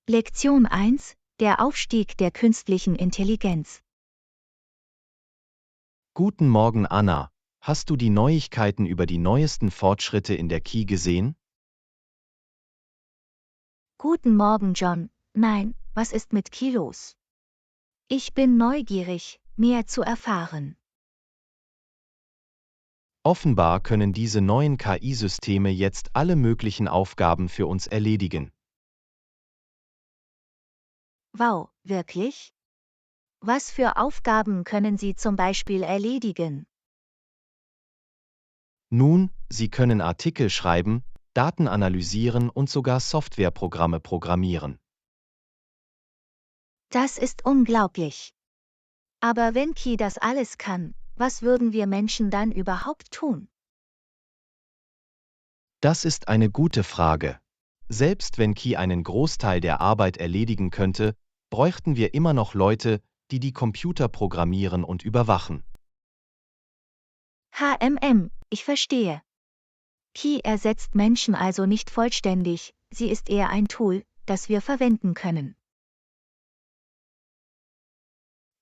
Lektion 1: Der Aufstieg der künstlichen Intelligenz. Guten Morgen, Anna. Hast du die Neuigkeiten über die neuesten Fortschritte in der KI gesehen? Guten Morgen, John. Nein, was ist mit KI los? Ich bin neugierig, mehr zu erfahren. Offenbar können diese neuen KI-Systeme jetzt alle möglichen Aufgaben für uns erledigen. Wow, wirklich? Was für Aufgaben können sie zum Beispiel erledigen? Nun, sie können Artikel schreiben, Daten analysieren und sogar Softwareprogramme programmieren. Das ist unglaublich. Aber wenn KI das alles kann, was würden wir Menschen dann überhaupt tun? Das ist eine gute Frage. Selbst wenn KI einen Großteil der Arbeit erledigen könnte, bräuchten wir immer noch Leute, die die Computer programmieren und überwachen. Ich verstehe. KI ersetzt Menschen also nicht vollständig, sie ist eher ein Tool, das wir verwenden können.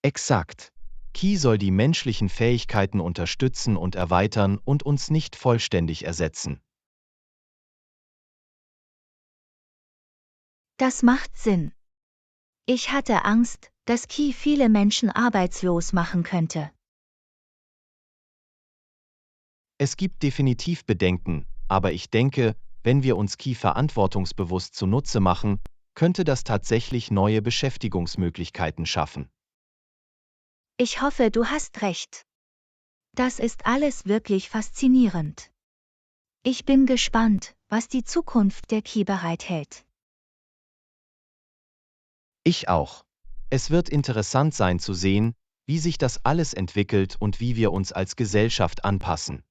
Exakt. KI soll die menschlichen Fähigkeiten unterstützen und erweitern und uns nicht vollständig ersetzen. Das macht Sinn. Ich hatte Angst, dass KI viele Menschen arbeitslos machen könnte. Es gibt definitiv Bedenken, aber ich denke, wenn wir uns KI verantwortungsbewusst zunutze machen, könnte das tatsächlich neue Beschäftigungsmöglichkeiten schaffen. Ich hoffe, du hast recht. Das ist alles wirklich faszinierend. Ich bin gespannt, was die Zukunft der KI bereithält. Ich auch. Es wird interessant sein zu sehen, wie sich das alles entwickelt und wie wir uns als Gesellschaft anpassen.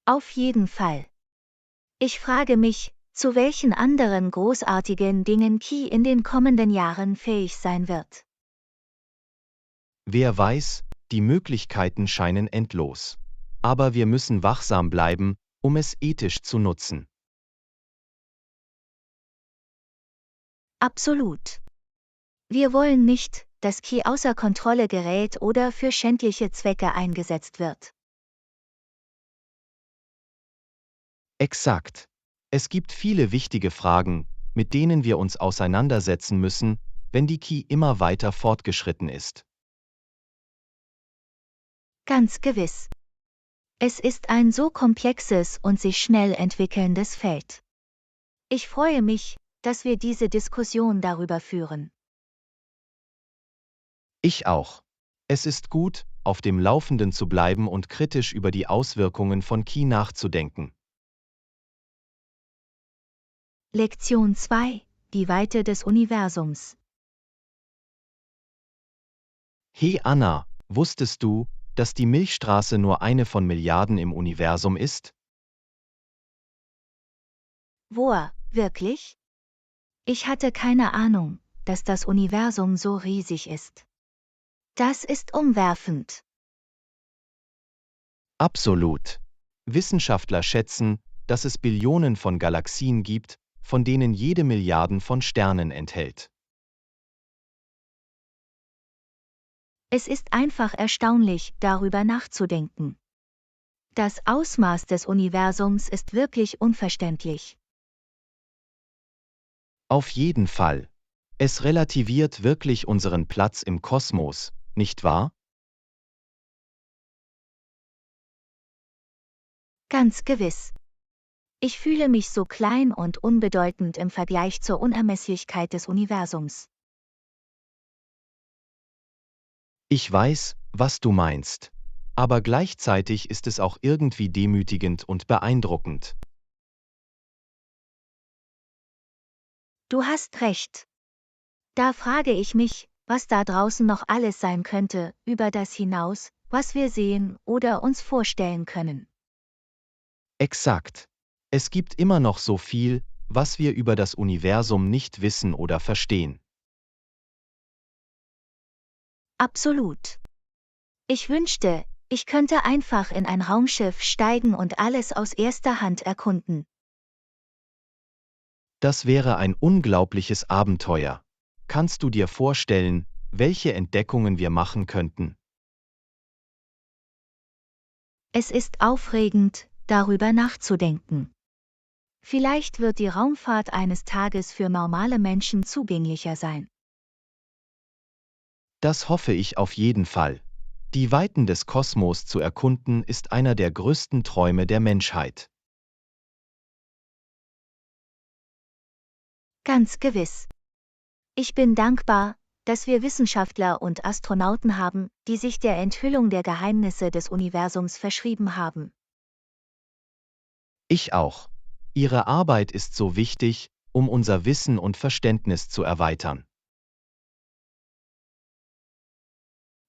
Auf jeden Fall. Ich frage mich, zu welchen anderen großartigen Dingen KI in den kommenden Jahren fähig sein wird. Wer weiß, die Möglichkeiten scheinen endlos. Aber wir müssen wachsam bleiben, um es ethisch zu nutzen. Absolut. Wir wollen nicht, dass KI außer Kontrolle gerät oder für schändliche Zwecke eingesetzt wird. Exakt. Es gibt viele wichtige Fragen, mit denen wir uns auseinandersetzen müssen, wenn die KI immer weiter fortgeschritten ist. Ganz gewiss. Es ist ein so komplexes und sich schnell entwickelndes Feld. Ich freue mich, dass wir diese Diskussion darüber führen. Ich auch. Es ist gut, auf dem Laufenden zu bleiben und kritisch über die Auswirkungen von KI nachzudenken. Lektion 2: Die Weite des Universums. Hey Anna, wusstest du, dass die Milchstraße nur eine von Milliarden im Universum ist? Woher, wirklich? Ich hatte keine Ahnung, dass das Universum so riesig ist. Das ist umwerfend. Absolut. Wissenschaftler schätzen, dass es Billionen von Galaxien gibt, von denen jede Milliarden von Sternen enthält. Es ist einfach erstaunlich, darüber nachzudenken. Das Ausmaß des Universums ist wirklich unverständlich. Auf jeden Fall. Es relativiert wirklich unseren Platz im Kosmos, nicht wahr? Ganz gewiss. Ich fühle mich so klein und unbedeutend im Vergleich zur Unermesslichkeit des Universums. Ich weiß, was du meinst. Aber gleichzeitig ist es auch irgendwie demütigend und beeindruckend. Du hast recht. Da frage ich mich, was da draußen noch alles sein könnte, über das hinaus, was wir sehen oder uns vorstellen können. Exakt. Es gibt immer noch so viel, was wir über das Universum nicht wissen oder verstehen. Absolut. Ich wünschte, ich könnte einfach in ein Raumschiff steigen und alles aus erster Hand erkunden. Das wäre ein unglaubliches Abenteuer. Kannst du dir vorstellen, welche Entdeckungen wir machen könnten? Es ist aufregend, darüber nachzudenken. Vielleicht wird die Raumfahrt eines Tages für normale Menschen zugänglicher sein. Das hoffe ich auf jeden Fall. Die Weiten des Kosmos zu erkunden ist einer der größten Träume der Menschheit. Ganz gewiss. Ich bin dankbar, dass wir Wissenschaftler und Astronauten haben, die sich der Enthüllung der Geheimnisse des Universums verschrieben haben. Ich auch. Ihre Arbeit ist so wichtig, um unser Wissen und Verständnis zu erweitern.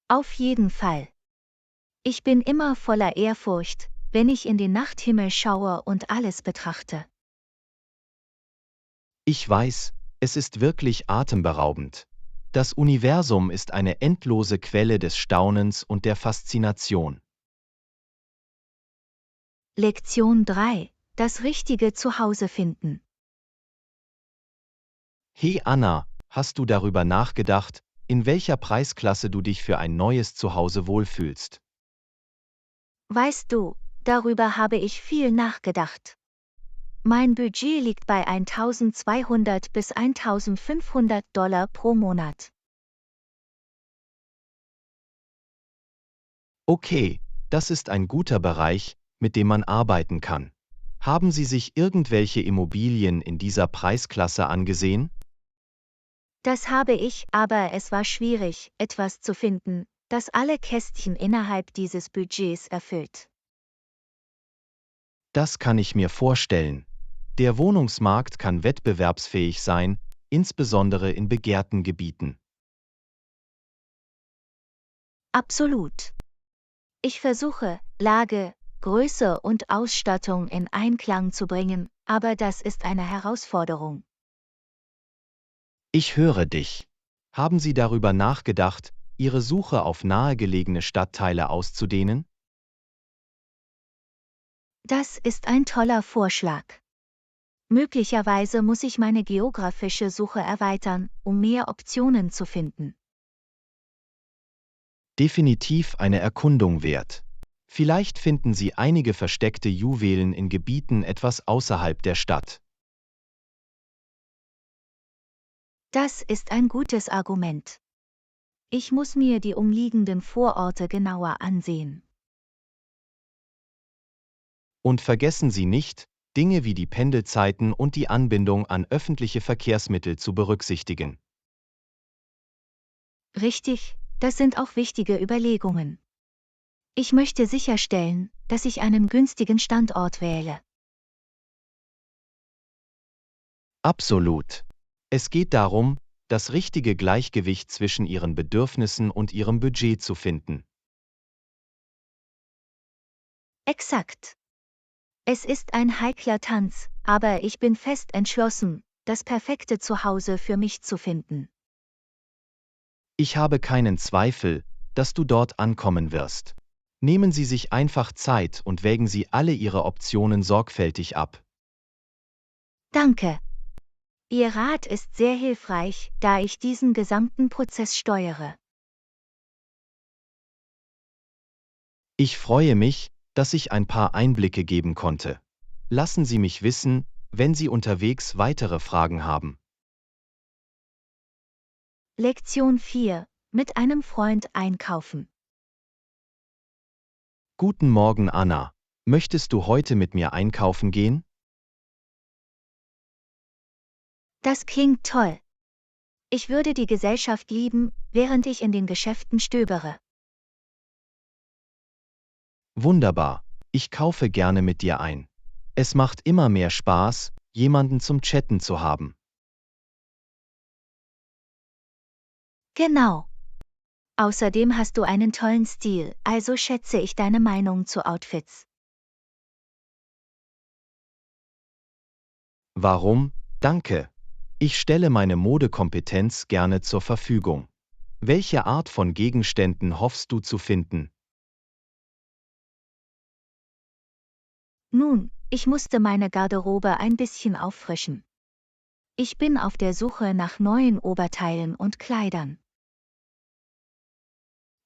Auf jeden Fall. Ich bin immer voller Ehrfurcht, wenn ich in den Nachthimmel schaue und alles betrachte. Ich weiß, es ist wirklich atemberaubend. Das Universum ist eine endlose Quelle des Staunens und der Faszination. Lektion 3: Das richtige Zuhause finden. Hey Anna, hast du darüber nachgedacht, in welcher Preisklasse du dich für ein neues Zuhause wohlfühlst? Weißt du, darüber habe ich viel nachgedacht. Mein Budget liegt bei 1200 bis 1500 Dollar pro Monat. Okay, das ist ein guter Bereich, mit dem man arbeiten kann. Haben Sie sich irgendwelche Immobilien in dieser Preisklasse angesehen? Das habe ich, aber es war schwierig, etwas zu finden, das alle Kästchen innerhalb dieses Budgets erfüllt. Das kann ich mir vorstellen. Der Wohnungsmarkt kann wettbewerbsfähig sein, insbesondere in begehrten Gebieten. Absolut. Ich versuche, Lage, Größe und Ausstattung in Einklang zu bringen, aber das ist eine Herausforderung. Ich höre dich. Haben Sie darüber nachgedacht, Ihre Suche auf nahegelegene Stadtteile auszudehnen? Das ist ein toller Vorschlag. Möglicherweise muss ich meine geografische Suche erweitern, um mehr Optionen zu finden. Definitiv eine Erkundung wert. Vielleicht finden Sie einige versteckte Juwelen in Gebieten etwas außerhalb der Stadt. Das ist ein gutes Argument. Ich muss mir die umliegenden Vororte genauer ansehen. Und vergessen Sie nicht, Dinge wie die Pendelzeiten und die Anbindung an öffentliche Verkehrsmittel zu berücksichtigen. Richtig, das sind auch wichtige Überlegungen. Ich möchte sicherstellen, dass ich einen günstigen Standort wähle. Absolut. Es geht darum, das richtige Gleichgewicht zwischen Ihren Bedürfnissen und Ihrem Budget zu finden. Exakt. Es ist ein heikler Tanz, aber ich bin fest entschlossen, das perfekte Zuhause für mich zu finden. Ich habe keinen Zweifel, dass du dort ankommen wirst. Nehmen Sie sich einfach Zeit und wägen Sie alle Ihre Optionen sorgfältig ab. Danke. Ihr Rat ist sehr hilfreich, da ich diesen gesamten Prozess steuere. Ich freue mich, dass ich ein paar Einblicke geben konnte. Lassen Sie mich wissen, wenn Sie unterwegs weitere Fragen haben. Lektion 4: Mit einem Freund einkaufen. Guten Morgen, Anna. Möchtest du heute mit mir einkaufen gehen? Das klingt toll. Ich würde die Gesellschaft lieben, während ich in den Geschäften stöbere. Wunderbar. Ich kaufe gerne mit dir ein. Es macht immer mehr Spaß, jemanden zum Chatten zu haben. Genau. Außerdem hast du einen tollen Stil, also schätze ich deine Meinung zu Outfits. Warum? Danke. Ich stelle meine Modekompetenz gerne zur Verfügung. Welche Art von Gegenständen hoffst du zu finden? Nun, ich musste meine Garderobe ein bisschen auffrischen. Ich bin auf der Suche nach neuen Oberteilen und Kleidern.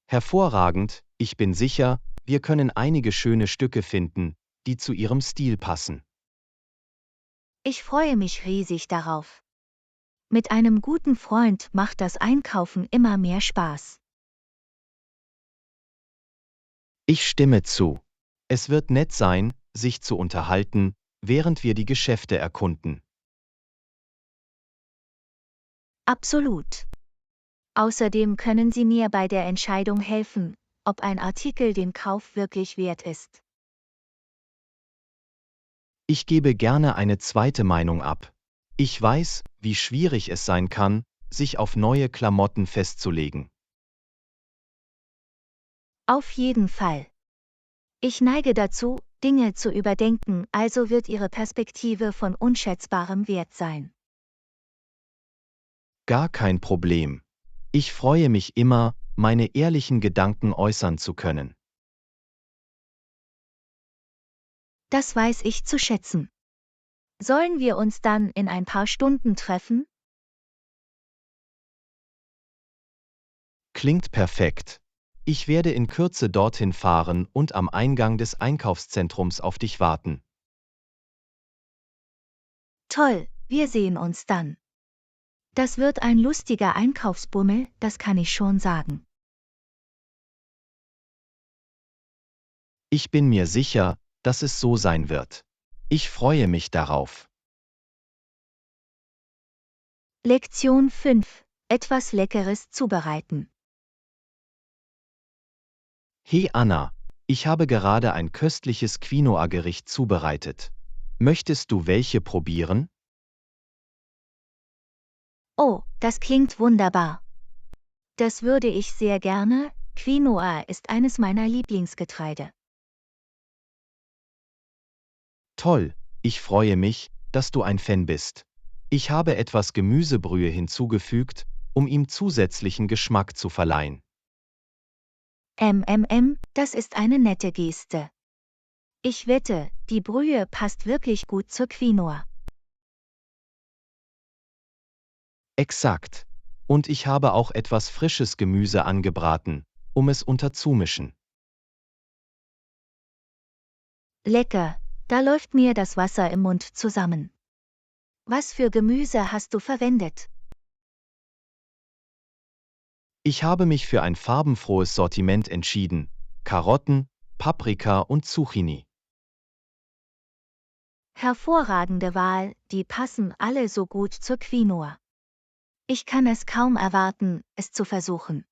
Hervorragend, ich bin sicher, wir können einige schöne Stücke finden, die zu Ihrem Stil passen. Ich freue mich riesig darauf. Mit einem guten Freund macht das Einkaufen immer mehr Spaß. Ich stimme zu. Es wird nett sein, sich zu unterhalten, während wir die Geschäfte erkunden. Absolut. Außerdem können Sie mir bei der Entscheidung helfen, ob ein Artikel den Kauf wirklich wert ist. Ich gebe gerne eine zweite Meinung ab. Ich weiß, wie schwierig es sein kann, sich auf neue Klamotten festzulegen. Auf jeden Fall. Ich neige dazu, Dinge zu überdenken, also wird Ihre Perspektive von unschätzbarem Wert sein. Gar kein Problem. Ich freue mich immer, meine ehrlichen Gedanken äußern zu können. Das weiß ich zu schätzen. Sollen wir uns dann in ein paar Stunden treffen? Klingt perfekt. Ich werde in Kürze dorthin fahren und am Eingang des Einkaufszentrums auf dich warten. Toll, wir sehen uns dann. Das wird ein lustiger Einkaufsbummel, das kann ich schon sagen. Ich bin mir sicher, dass es so sein wird. Ich freue mich darauf. Lektion 5. Etwas Leckeres zubereiten. Hey Anna, ich habe gerade ein köstliches Quinoa-Gericht zubereitet. Möchtest du welche probieren? Oh, das klingt wunderbar. Das würde ich sehr gerne. Quinoa ist eines meiner Lieblingsgetreide. Toll, ich freue mich, dass du ein Fan bist. Ich habe etwas Gemüsebrühe hinzugefügt, um ihm zusätzlichen Geschmack zu verleihen. Das ist eine nette Geste. Ich wette, die Brühe passt wirklich gut zur Quinoa. Exakt. Und ich habe auch etwas frisches Gemüse angebraten, um es unterzumischen. Lecker, da läuft mir das Wasser im Mund zusammen. Was für Gemüse hast du verwendet? Ich habe mich für ein farbenfrohes Sortiment entschieden: Karotten, Paprika und Zucchini. Hervorragende Wahl, die passen alle so gut zur Quinoa. Ich kann es kaum erwarten, es zu versuchen.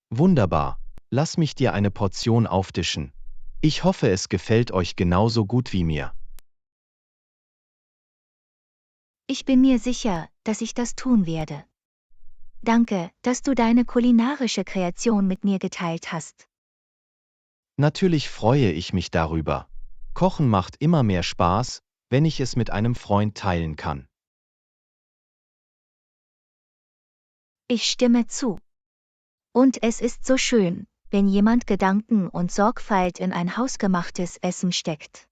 Wunderbar. Lass mich dir eine Portion auftischen. Ich hoffe, es gefällt euch genauso gut wie mir. Ich bin mir sicher, dass ich das tun werde. Danke, dass du deine kulinarische Kreation mit mir geteilt hast. Natürlich freue ich mich darüber. Kochen macht immer mehr Spaß, wenn ich es mit einem Freund teilen kann. Ich stimme zu. Und es ist so schön, wenn jemand Gedanken und Sorgfalt in ein hausgemachtes Essen steckt.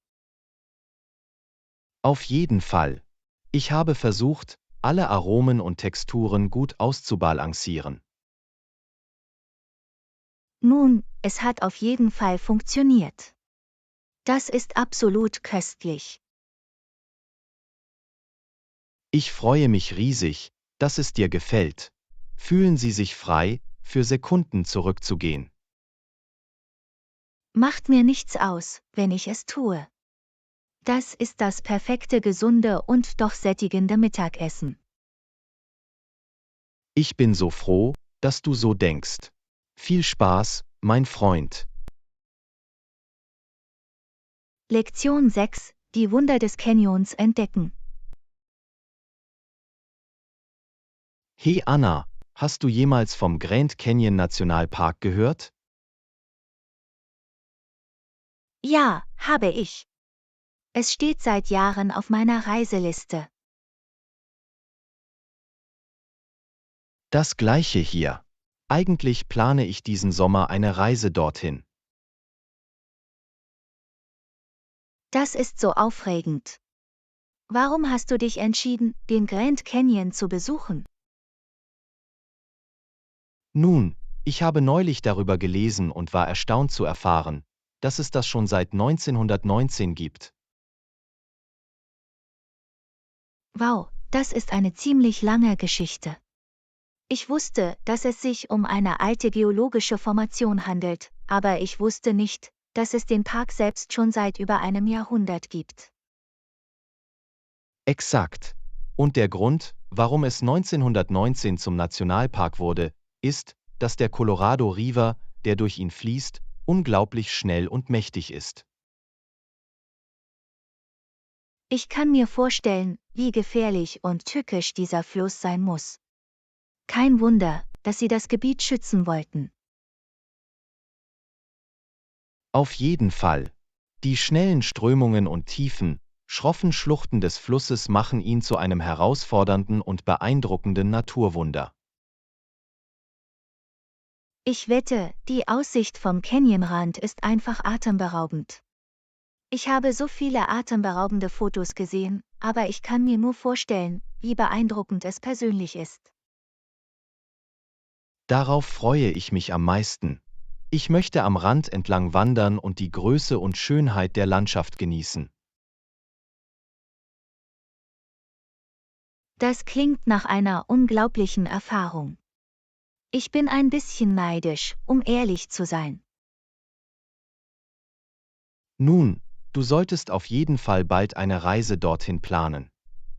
Auf jeden Fall. Ich habe versucht, alle Aromen und Texturen gut auszubalancieren. Nun, es hat auf jeden Fall funktioniert. Das ist absolut köstlich. Ich freue mich riesig, dass es dir gefällt. Fühlen Sie sich frei, für Sekunden zurückzugehen. Macht mir nichts aus, wenn ich es tue. Das ist das perfekte gesunde und doch sättigende Mittagessen. Ich bin so froh, dass du so denkst. Viel Spaß, mein Freund. Lektion 6. Die Wunder des Canyons entdecken. Hey Anna, hast du jemals vom Grand Canyon Nationalpark gehört? Ja, habe ich. Es steht seit Jahren auf meiner Reiseliste. Das gleiche hier. Eigentlich plane ich diesen Sommer eine Reise dorthin. Das ist so aufregend. Warum hast du dich entschieden, den Grand Canyon zu besuchen? Nun, ich habe neulich darüber gelesen und war erstaunt zu erfahren, dass es das schon seit 1919 gibt. Wow, das ist eine ziemlich lange Geschichte. Ich wusste, dass es sich um eine alte geologische Formation handelt, aber ich wusste nicht, dass es den Park selbst schon seit über einem Jahrhundert gibt. Exakt. Und der Grund, warum es 1919 zum Nationalpark wurde, ist, dass der Colorado River, der durch ihn fließt, unglaublich schnell und mächtig ist. Ich kann mir vorstellen, wie gefährlich und tückisch dieser Fluss sein muss. Kein Wunder, dass sie das Gebiet schützen wollten. Auf jeden Fall. Die schnellen Strömungen und tiefen, schroffen Schluchten des Flusses machen ihn zu einem herausfordernden und beeindruckenden Naturwunder. Ich wette, die Aussicht vom Canyonrand ist einfach atemberaubend. Ich habe so viele atemberaubende Fotos gesehen, aber ich kann mir nur vorstellen, wie beeindruckend es persönlich ist. Darauf freue ich mich am meisten. Ich möchte am Rand entlang wandern und die Größe und Schönheit der Landschaft genießen. Das klingt nach einer unglaublichen Erfahrung. Ich bin ein bisschen neidisch, um ehrlich zu sein. Nun, du solltest auf jeden Fall bald eine Reise dorthin planen.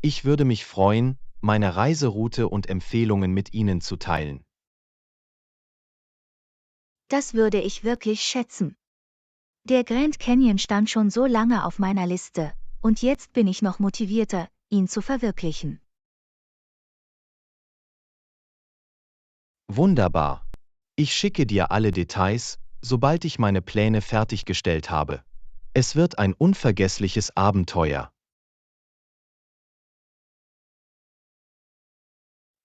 Ich würde mich freuen, meine Reiseroute und Empfehlungen mit Ihnen zu teilen. Das würde ich wirklich schätzen. Der Grand Canyon stand schon so lange auf meiner Liste, und jetzt bin ich noch motivierter, ihn zu verwirklichen. Wunderbar. Ich schicke dir alle Details, sobald ich meine Pläne fertiggestellt habe. Es wird ein unvergessliches Abenteuer.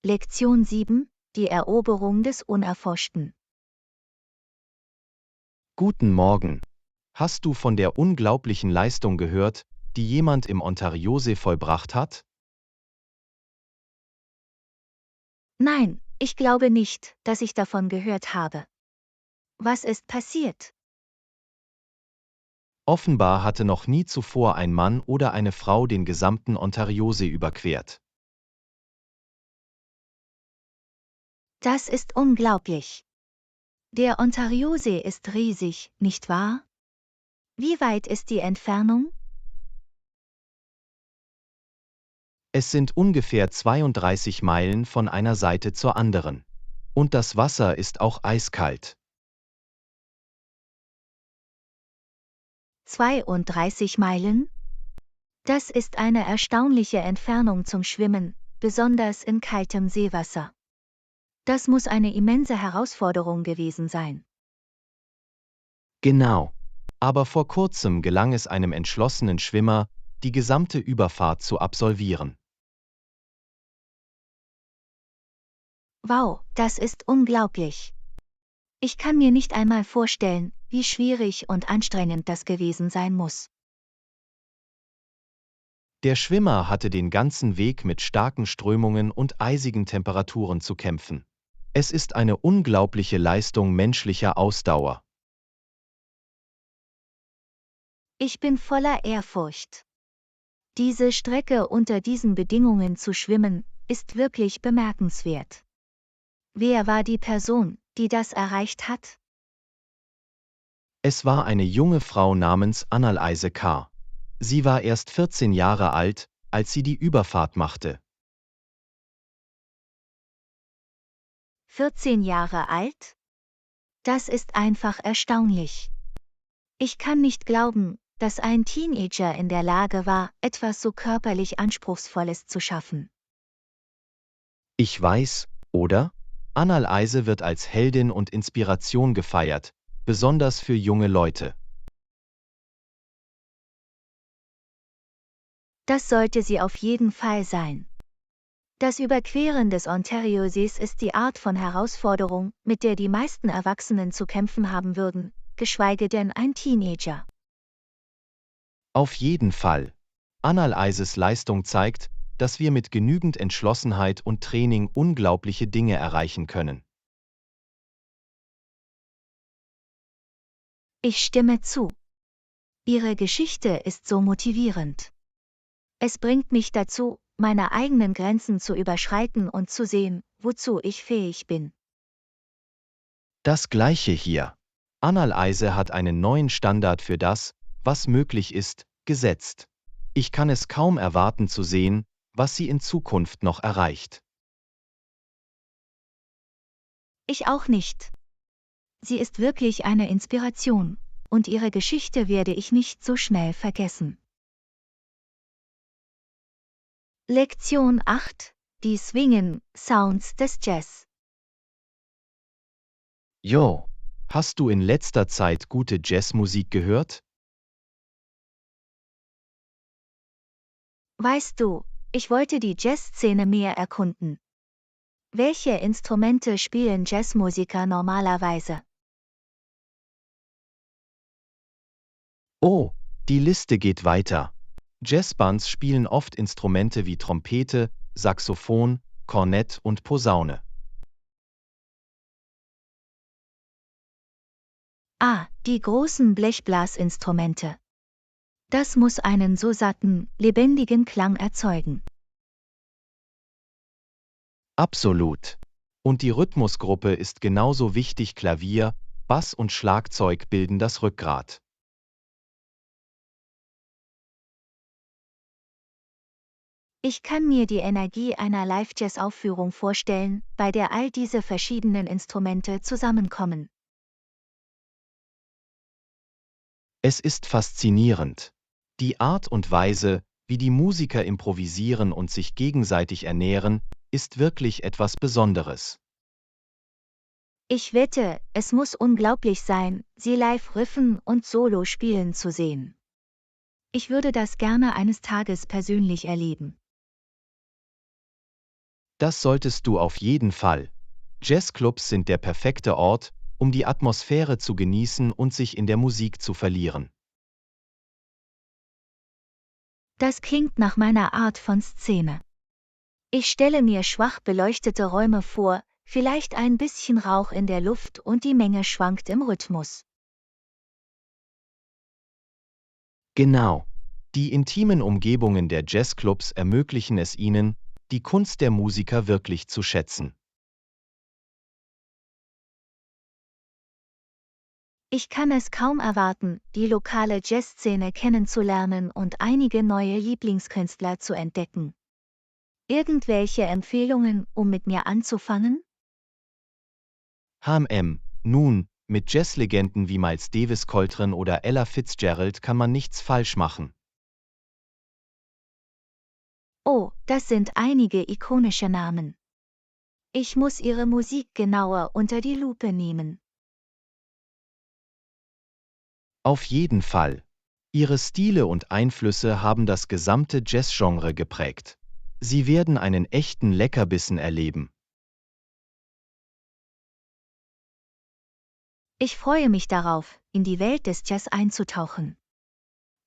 Lektion 7: Die Eroberung des Unerforschten. Guten Morgen. Hast du von der unglaublichen Leistung gehört, die jemand im Ontariosee vollbracht hat? Nein, ich glaube nicht, dass ich davon gehört habe. Was ist passiert? Offenbar hatte noch nie zuvor ein Mann oder eine Frau den gesamten Ontariosee überquert. Das ist unglaublich. Der Ontariosee ist riesig, nicht wahr? Wie weit ist die Entfernung? Es sind ungefähr 32 Meilen von einer Seite zur anderen. Und das Wasser ist auch eiskalt. 32 Meilen? Das ist eine erstaunliche Entfernung zum Schwimmen, besonders in kaltem Seewasser. Das muss eine immense Herausforderung gewesen sein. Genau. Aber vor kurzem gelang es einem entschlossenen Schwimmer, die gesamte Überfahrt zu absolvieren. Wow, das ist unglaublich. Ich kann mir nicht einmal vorstellen, wie schwierig und anstrengend das gewesen sein muss. Der Schwimmer hatte den ganzen Weg mit starken Strömungen und eisigen Temperaturen zu kämpfen. Es ist eine unglaubliche Leistung menschlicher Ausdauer. Ich bin voller Ehrfurcht. Diese Strecke unter diesen Bedingungen zu schwimmen, ist wirklich bemerkenswert. Wer war die Person, die das erreicht hat? Es war eine junge Frau namens Annalise Carr. Sie war erst 14 Jahre alt, als sie die Überfahrt machte. 14 Jahre alt? Das ist einfach erstaunlich. Ich kann nicht glauben, dass ein Teenager in der Lage war, etwas so körperlich Anspruchsvolles zu schaffen. Ich weiß, oder? Annalise wird als Heldin und Inspiration gefeiert, besonders für junge Leute. Das sollte sie auf jeden Fall sein. Das Überqueren des Ontariosees ist die Art von Herausforderung, mit der die meisten Erwachsenen zu kämpfen haben würden, geschweige denn ein Teenager. Auf jeden Fall. Annalaises Leistung zeigt, dass wir mit genügend Entschlossenheit und Training unglaubliche Dinge erreichen können. Ich stimme zu. Ihre Geschichte ist so motivierend. Es bringt mich dazu, meine eigenen Grenzen zu überschreiten und zu sehen, wozu ich fähig bin. Das Gleiche hier. Annalaise hat einen neuen Standard für das, was möglich ist, gesetzt. Ich kann es kaum erwarten zu sehen, was sie in Zukunft noch erreicht. Ich auch nicht. Sie ist wirklich eine Inspiration, und ihre Geschichte werde ich nicht so schnell vergessen. Lektion 8: Die Swinging Sounds des Jazz. Jo, hast du in letzter Zeit gute Jazzmusik gehört? Weißt du, ich wollte die Jazzszene mehr erkunden. Welche Instrumente spielen Jazzmusiker normalerweise? Oh, die Liste geht weiter. Jazzbands spielen oft Instrumente wie Trompete, Saxophon, Kornett und Posaune. Ah, die großen Blechblasinstrumente. Das muss einen so satten, lebendigen Klang erzeugen. Absolut. Und die Rhythmusgruppe ist genauso wichtig. Klavier, Bass und Schlagzeug bilden das Rückgrat. Ich kann mir die Energie einer Live-Jazz-Aufführung vorstellen, bei der all diese verschiedenen Instrumente zusammenkommen. Es ist faszinierend. Die Art und Weise, wie die Musiker improvisieren und sich gegenseitig ernähren, ist wirklich etwas Besonderes. Ich wette, es muss unglaublich sein, sie live riffen und solo spielen zu sehen. Ich würde das gerne eines Tages persönlich erleben. Das solltest du auf jeden Fall. Jazzclubs sind der perfekte Ort, um die Atmosphäre zu genießen und sich in der Musik zu verlieren. Das klingt nach meiner Art von Szene. Ich stelle mir schwach beleuchtete Räume vor, vielleicht ein bisschen Rauch in der Luft und die Menge schwankt im Rhythmus. Genau. Die intimen Umgebungen der Jazzclubs ermöglichen es ihnen, die Kunst der Musiker wirklich zu schätzen. Ich kann es kaum erwarten, die lokale Jazzszene kennenzulernen und einige neue Lieblingskünstler zu entdecken. Irgendwelche Empfehlungen, um mit mir anzufangen? Nun, mit Jazzlegenden wie Miles Davis Coltrane oder Ella Fitzgerald kann man nichts falsch machen. Oh, das sind einige ikonische Namen. Ich muss ihre Musik genauer unter die Lupe nehmen. Auf jeden Fall. Ihre Stile und Einflüsse haben das gesamte Jazzgenre geprägt. Sie werden einen echten Leckerbissen erleben. Ich freue mich darauf, in die Welt des Jazz einzutauchen.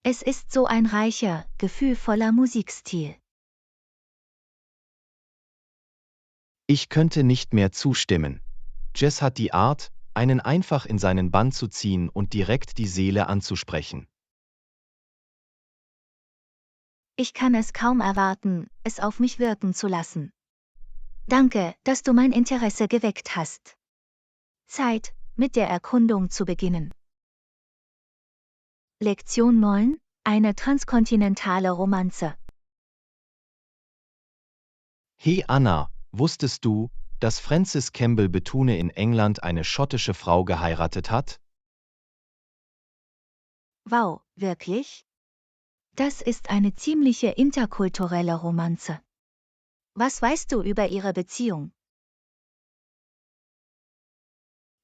Es ist so ein reicher, gefühlvoller Musikstil. Ich könnte nicht mehr zustimmen. Jazz hat die Art, einen einfach in seinen Bann zu ziehen und direkt die Seele anzusprechen. Ich kann es kaum erwarten, es auf mich wirken zu lassen. Danke, dass du mein Interesse geweckt hast. Zeit, mit der Erkundung zu beginnen. Lektion 9: Eine transkontinentale Romanze. Hey Anna, wusstest du, dass Francis Campbell Bethune in England eine schottische Frau geheiratet hat? Wow, wirklich? Das ist eine ziemliche interkulturelle Romanze. Was weißt du über ihre Beziehung?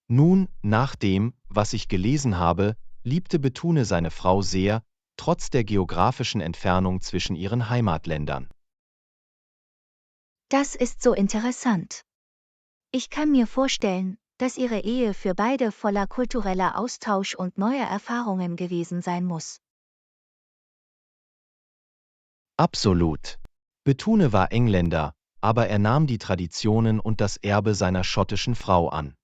Nun, nach dem, was ich gelesen habe, liebte Bethune seine Frau sehr, trotz der geografischen Entfernung zwischen ihren Heimatländern. Das ist so interessant. Ich kann mir vorstellen, dass ihre Ehe für beide voller kultureller Austausch und neuer Erfahrungen gewesen sein muss. Absolut. Bethune war Engländer, aber er nahm die Traditionen und das Erbe seiner schottischen Frau an.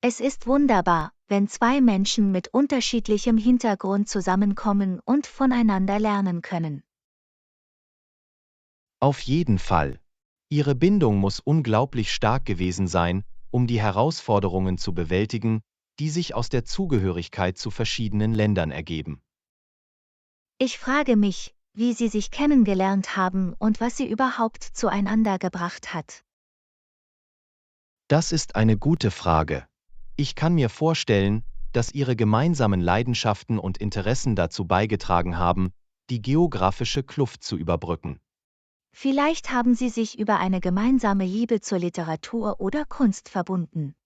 Es ist wunderbar, wenn zwei Menschen mit unterschiedlichem Hintergrund zusammenkommen und voneinander lernen können. Auf jeden Fall. Ihre Bindung muss unglaublich stark gewesen sein, um die Herausforderungen zu bewältigen, die sich aus der Zugehörigkeit zu verschiedenen Ländern ergeben. Ich frage mich, wie sie sich kennengelernt haben und was sie überhaupt zueinander gebracht hat. Das ist eine gute Frage. Ich kann mir vorstellen, dass ihre gemeinsamen Leidenschaften und Interessen dazu beigetragen haben, die geografische Kluft zu überbrücken. Vielleicht haben sie sich über eine gemeinsame Liebe zur Literatur oder Kunst verbunden.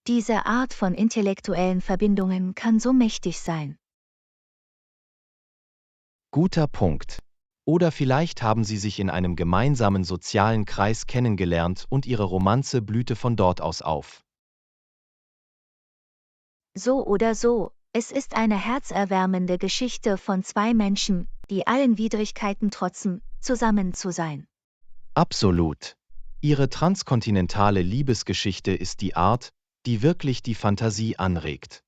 Diese Art von intellektuellen Verbindungen kann so mächtig sein. Guter Punkt. Oder vielleicht haben sie sich in einem gemeinsamen sozialen Kreis kennengelernt und ihre Romanze blühte von dort aus auf. So oder so, es ist eine herzerwärmende Geschichte von zwei Menschen, die allen Widrigkeiten trotzen, zusammen zu sein. Absolut. Ihre transkontinentale Liebesgeschichte ist die Art, die wirklich die Fantasie anregt.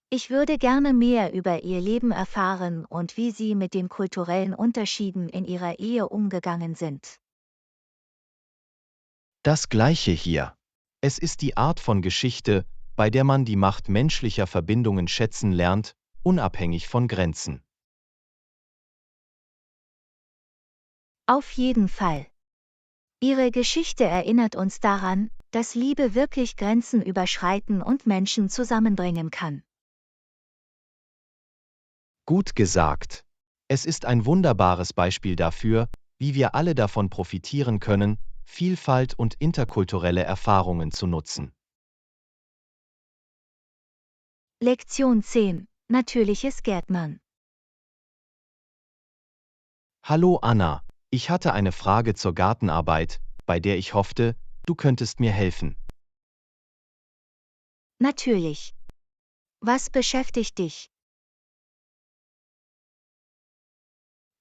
Ich würde gerne mehr über ihr Leben erfahren und wie sie mit den kulturellen Unterschieden in ihrer Ehe umgegangen sind. Das Gleiche hier. Es ist die Art von Geschichte, bei der man die Macht menschlicher Verbindungen schätzen lernt, unabhängig von Grenzen. Auf jeden Fall. Ihre Geschichte erinnert uns daran, dass Liebe wirklich Grenzen überschreiten und Menschen zusammenbringen kann. Gut gesagt. Es ist ein wunderbares Beispiel dafür, wie wir alle davon profitieren können, Vielfalt und interkulturelle Erfahrungen zu nutzen. Lektion 10. Natürliches Gärtnern. Hallo Anna, ich hatte eine Frage zur Gartenarbeit, bei der ich hoffte, du könntest mir helfen. Natürlich. Was beschäftigt dich?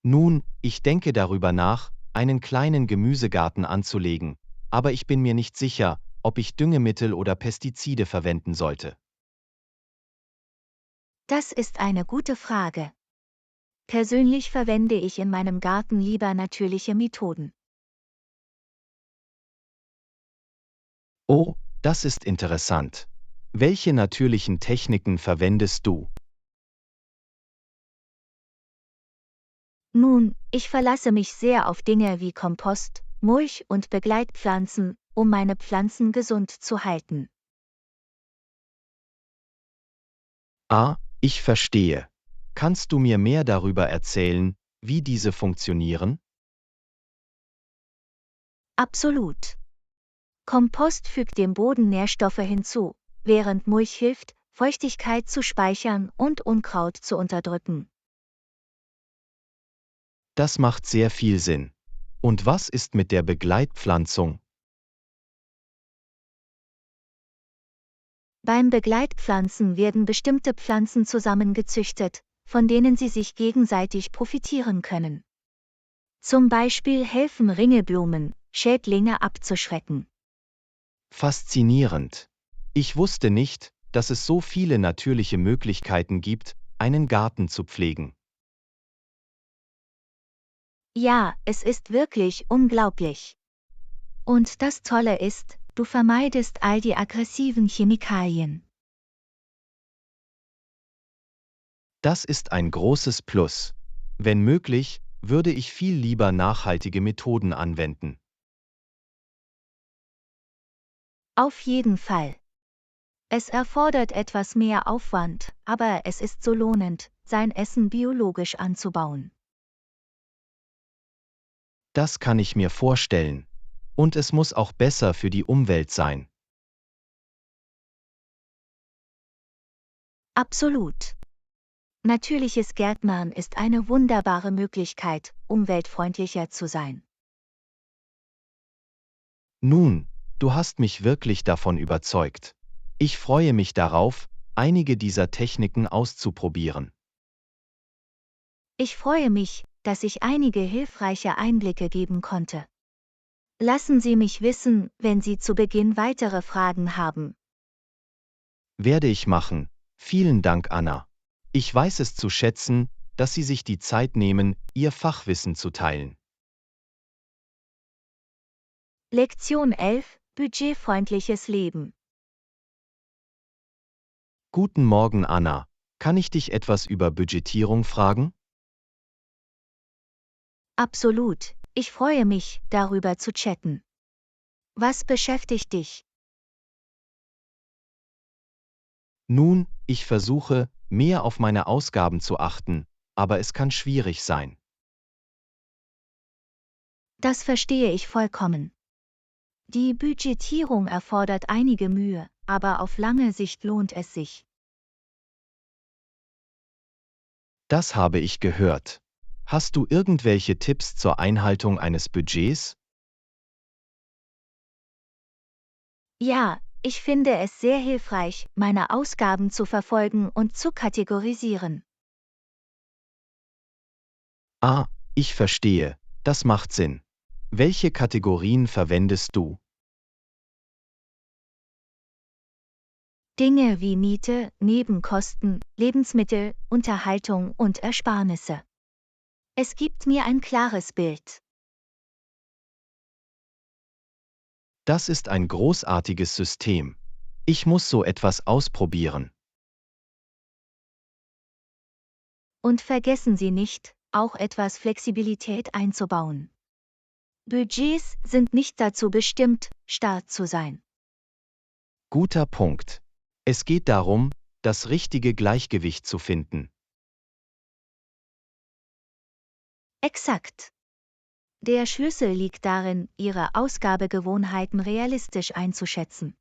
Nun, ich denke darüber nach, einen kleinen Gemüsegarten anzulegen, aber ich bin mir nicht sicher, ob ich Düngemittel oder Pestizide verwenden sollte. Das ist eine gute Frage. Persönlich verwende ich in meinem Garten lieber natürliche Methoden. Oh, das ist interessant. Welche natürlichen Techniken verwendest du? Nun, ich verlasse mich sehr auf Dinge wie Kompost, Mulch und Begleitpflanzen, um meine Pflanzen gesund zu halten. Ah, ich verstehe. Kannst du mir mehr darüber erzählen, wie diese funktionieren? Absolut. Kompost fügt dem Boden Nährstoffe hinzu, während Mulch hilft, Feuchtigkeit zu speichern und Unkraut zu unterdrücken. Das macht sehr viel Sinn. Und was ist mit der Begleitpflanzung? Beim Begleitpflanzen werden bestimmte Pflanzen zusammengezüchtet, von denen sie sich gegenseitig profitieren können. Zum Beispiel helfen Ringelblumen, Schädlinge abzuschrecken. Faszinierend. Ich wusste nicht, dass es so viele natürliche Möglichkeiten gibt, einen Garten zu pflegen. Ja, es ist wirklich unglaublich. Und das Tolle ist, du vermeidest all die aggressiven Chemikalien. Das ist ein großes Plus. Wenn möglich, würde ich viel lieber nachhaltige Methoden anwenden. Auf jeden Fall. Es erfordert etwas mehr Aufwand, aber es ist so lohnend, sein Essen biologisch anzubauen. Das kann ich mir vorstellen. Und es muss auch besser für die Umwelt sein. Absolut. Natürliches Gärtnern ist eine wunderbare Möglichkeit, umweltfreundlicher zu sein. Nun, du hast mich wirklich davon überzeugt. Ich freue mich darauf, einige dieser Techniken auszuprobieren. Ich freue mich, dass ich einige hilfreiche Einblicke geben konnte. Lassen Sie mich wissen, wenn Sie zu Beginn weitere Fragen haben. Werde ich machen. Vielen Dank, Anna. Ich weiß es zu schätzen, dass Sie sich die Zeit nehmen, Ihr Fachwissen zu teilen. Lektion 11: Budgetfreundliches Leben. Guten Morgen, Anna. Kann ich dich etwas über Budgetierung fragen? Absolut, ich freue mich, darüber zu chatten. Was beschäftigt dich? Nun, ich versuche, mehr auf meine Ausgaben zu achten, aber es kann schwierig sein. Das verstehe ich vollkommen. Die Budgetierung erfordert einige Mühe, aber auf lange Sicht lohnt es sich. Das habe ich gehört. Hast du irgendwelche Tipps zur Einhaltung eines Budgets? Ja, ich finde es sehr hilfreich, meine Ausgaben zu verfolgen und zu kategorisieren. Ah, ich verstehe. Das macht Sinn. Welche Kategorien verwendest du? Dinge wie Miete, Nebenkosten, Lebensmittel, Unterhaltung und Ersparnisse. Es gibt mir ein klares Bild. Das ist ein großartiges System. Ich muss so etwas ausprobieren. Und vergessen Sie nicht, auch etwas Flexibilität einzubauen. Budgets sind nicht dazu bestimmt, starr zu sein. Guter Punkt. Es geht darum, das richtige Gleichgewicht zu finden. Exakt. Der Schlüssel liegt darin, Ihre Ausgabegewohnheiten realistisch einzuschätzen.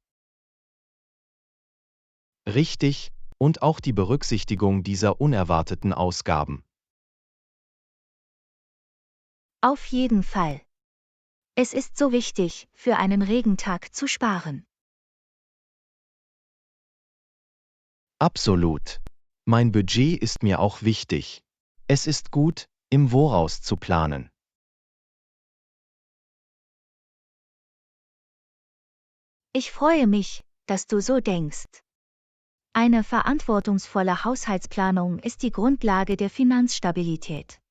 Richtig, und auch die Berücksichtigung dieser unerwarteten Ausgaben. Auf jeden Fall. Es ist so wichtig, für einen Regentag zu sparen. Absolut. Mein Budget ist mir auch wichtig. Es ist gut, im Voraus zu planen. Ich freue mich, dass du so denkst. Eine verantwortungsvolle Haushaltsplanung ist die Grundlage der Finanzstabilität.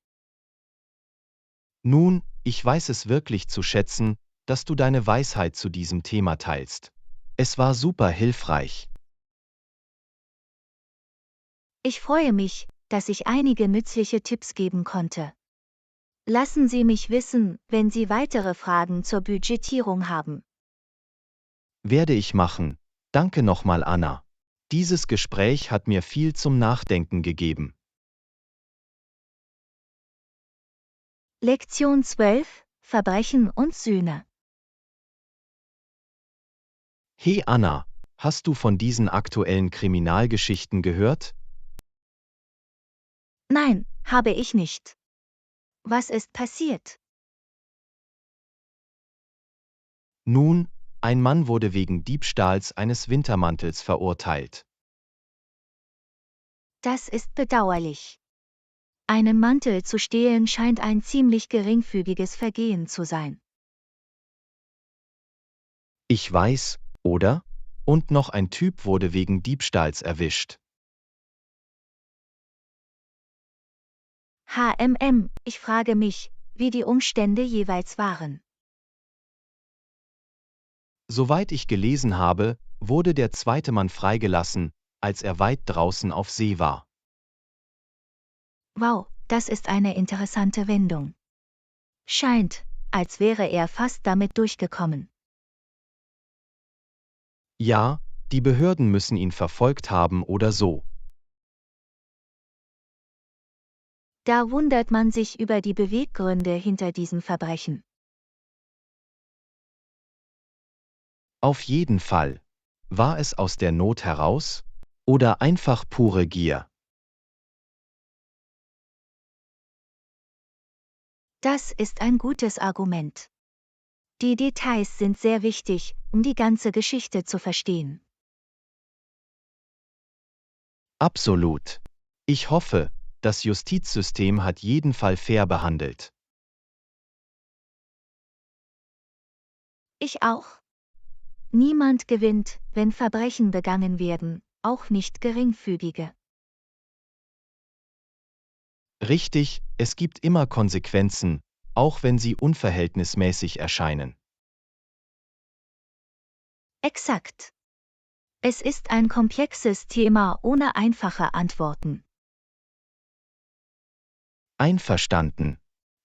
Nun, ich weiß es wirklich zu schätzen, dass du deine Weisheit zu diesem Thema teilst. Es war super hilfreich. Ich freue mich, dass ich einige nützliche Tipps geben konnte. Lassen Sie mich wissen, wenn Sie weitere Fragen zur Budgetierung haben. Werde ich machen. Danke nochmal, Anna. Dieses Gespräch hat mir viel zum Nachdenken gegeben. Lektion 12: Verbrechen und Sühne. Hey Anna, hast du von diesen aktuellen Kriminalgeschichten gehört? Nein, habe ich nicht. Was ist passiert? Nun, ein Mann wurde wegen Diebstahls eines Wintermantels verurteilt. Das ist bedauerlich. Einen Mantel zu stehlen scheint ein ziemlich geringfügiges Vergehen zu sein. Ich weiß, oder? Und noch ein Typ wurde wegen Diebstahls erwischt. Ich frage mich, wie die Umstände jeweils waren. Soweit ich gelesen habe, wurde der zweite Mann freigelassen, als er weit draußen auf See war. Wow, das ist eine interessante Wendung. Scheint, als wäre er fast damit durchgekommen. Ja, die Behörden müssen ihn verfolgt haben oder so. Da wundert man sich über die Beweggründe hinter diesem Verbrechen. Auf jeden Fall. War es aus der Not heraus? Oder einfach pure Gier? Das ist ein gutes Argument. Die Details sind sehr wichtig, um die ganze Geschichte zu verstehen. Absolut. Ich hoffe, das Justizsystem hat jeden Fall fair behandelt. Ich auch. Niemand gewinnt, wenn Verbrechen begangen werden, auch nicht geringfügige. Richtig, es gibt immer Konsequenzen, auch wenn sie unverhältnismäßig erscheinen. Exakt. Es ist ein komplexes Thema ohne einfache Antworten. Einverstanden.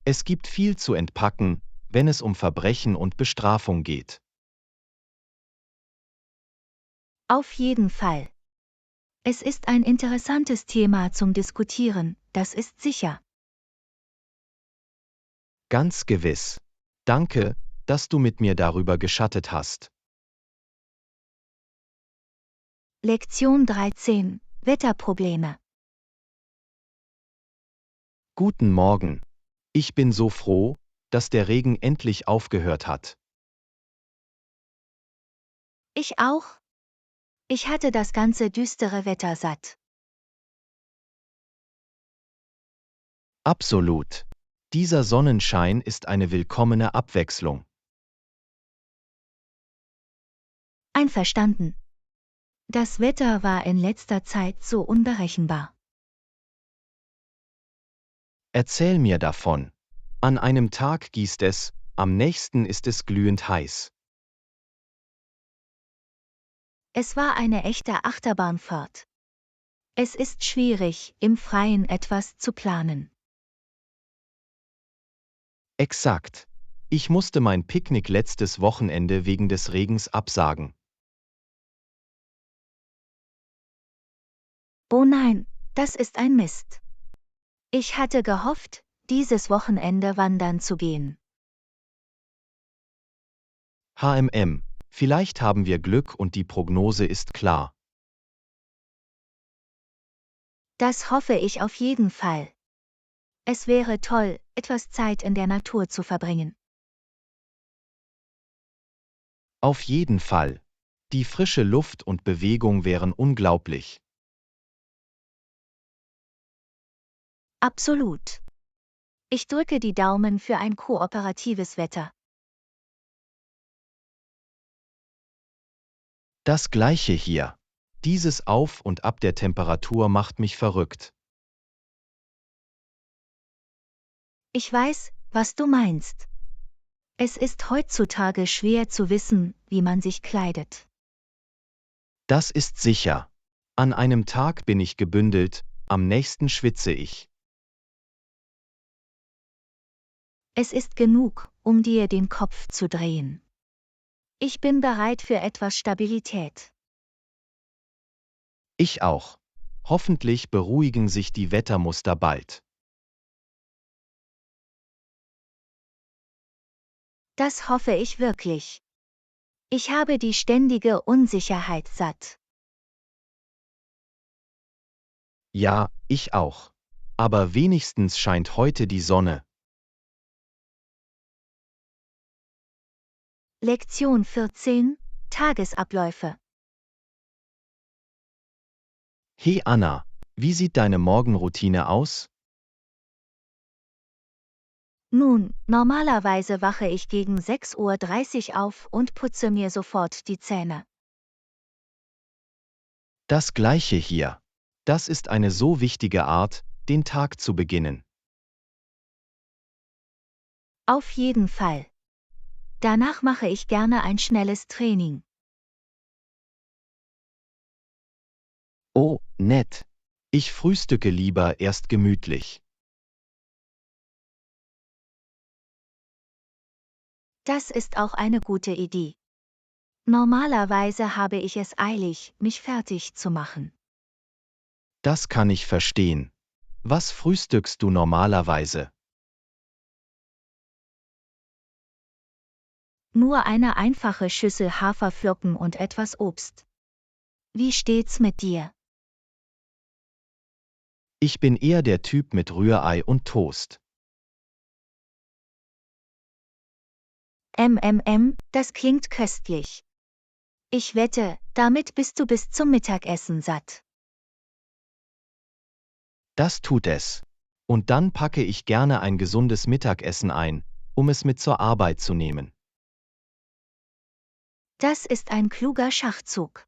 Es gibt viel zu entpacken, wenn es um Verbrechen und Bestrafung geht. Auf jeden Fall. Es ist ein interessantes Thema zum Diskutieren, das ist sicher. Ganz gewiss. Danke, dass du mit mir darüber geschattet hast. Lektion 13: Wetterprobleme. Guten Morgen. Ich bin so froh, dass der Regen endlich aufgehört hat. Ich auch. Ich hatte das ganze düstere Wetter satt. Absolut. Dieser Sonnenschein ist eine willkommene Abwechslung. Einverstanden. Das Wetter war in letzter Zeit so unberechenbar. Erzähl mir davon. An einem Tag gießt es, am nächsten ist es glühend heiß. Es war eine echte Achterbahnfahrt. Es ist schwierig, im Freien etwas zu planen. Exakt. Ich musste mein Picknick letztes Wochenende wegen des Regens absagen. Oh nein, das ist ein Mist. Ich hatte gehofft, dieses Wochenende wandern zu gehen. Vielleicht haben wir Glück und die Prognose ist klar. Das hoffe ich auf jeden Fall. Es wäre toll, etwas Zeit in der Natur zu verbringen. Auf jeden Fall. Die frische Luft und Bewegung wären unglaublich. Absolut. Ich drücke die Daumen für ein kooperatives Wetter. Das gleiche hier. Dieses Auf und Ab der Temperatur macht mich verrückt. Ich weiß, was du meinst. Es ist heutzutage schwer zu wissen, wie man sich kleidet. Das ist sicher. An einem Tag bin ich gebündelt, am nächsten schwitze ich. Es ist genug, um dir den Kopf zu drehen. Ich bin bereit für etwas Stabilität. Ich auch. Hoffentlich beruhigen sich die Wettermuster bald. Das hoffe ich wirklich. Ich habe die ständige Unsicherheit satt. Ja, ich auch. Aber wenigstens scheint heute die Sonne. Lektion 14: Tagesabläufe. Hey Anna, wie sieht deine Morgenroutine aus? Nun, normalerweise wache ich gegen 6:30 Uhr auf und putze mir sofort die Zähne. Das gleiche hier. Das ist eine so wichtige Art, den Tag zu beginnen. Auf jeden Fall. Danach mache ich gerne ein schnelles Training. Oh, nett. Ich frühstücke lieber erst gemütlich. Das ist auch eine gute Idee. Normalerweise habe ich es eilig, mich fertig zu machen. Das kann ich verstehen. Was frühstückst du normalerweise? Nur eine einfache Schüssel Haferflocken und etwas Obst. Wie steht's mit dir? Ich bin eher der Typ mit Rührei und Toast. Das klingt köstlich. Ich wette, damit bist du bis zum Mittagessen satt. Das tut es. Und dann packe ich gerne ein gesundes Mittagessen ein, um es mit zur Arbeit zu nehmen. Das ist ein kluger Schachzug.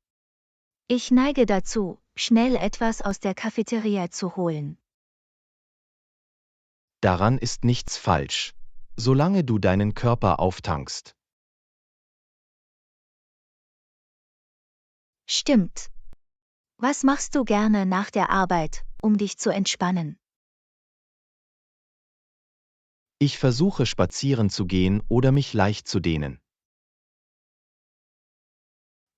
Ich neige dazu, schnell etwas aus der Cafeteria zu holen. Daran ist nichts falsch, solange du deinen Körper auftankst. Stimmt. Was machst du gerne nach der Arbeit, um dich zu entspannen? Ich versuche spazieren zu gehen oder mich leicht zu dehnen.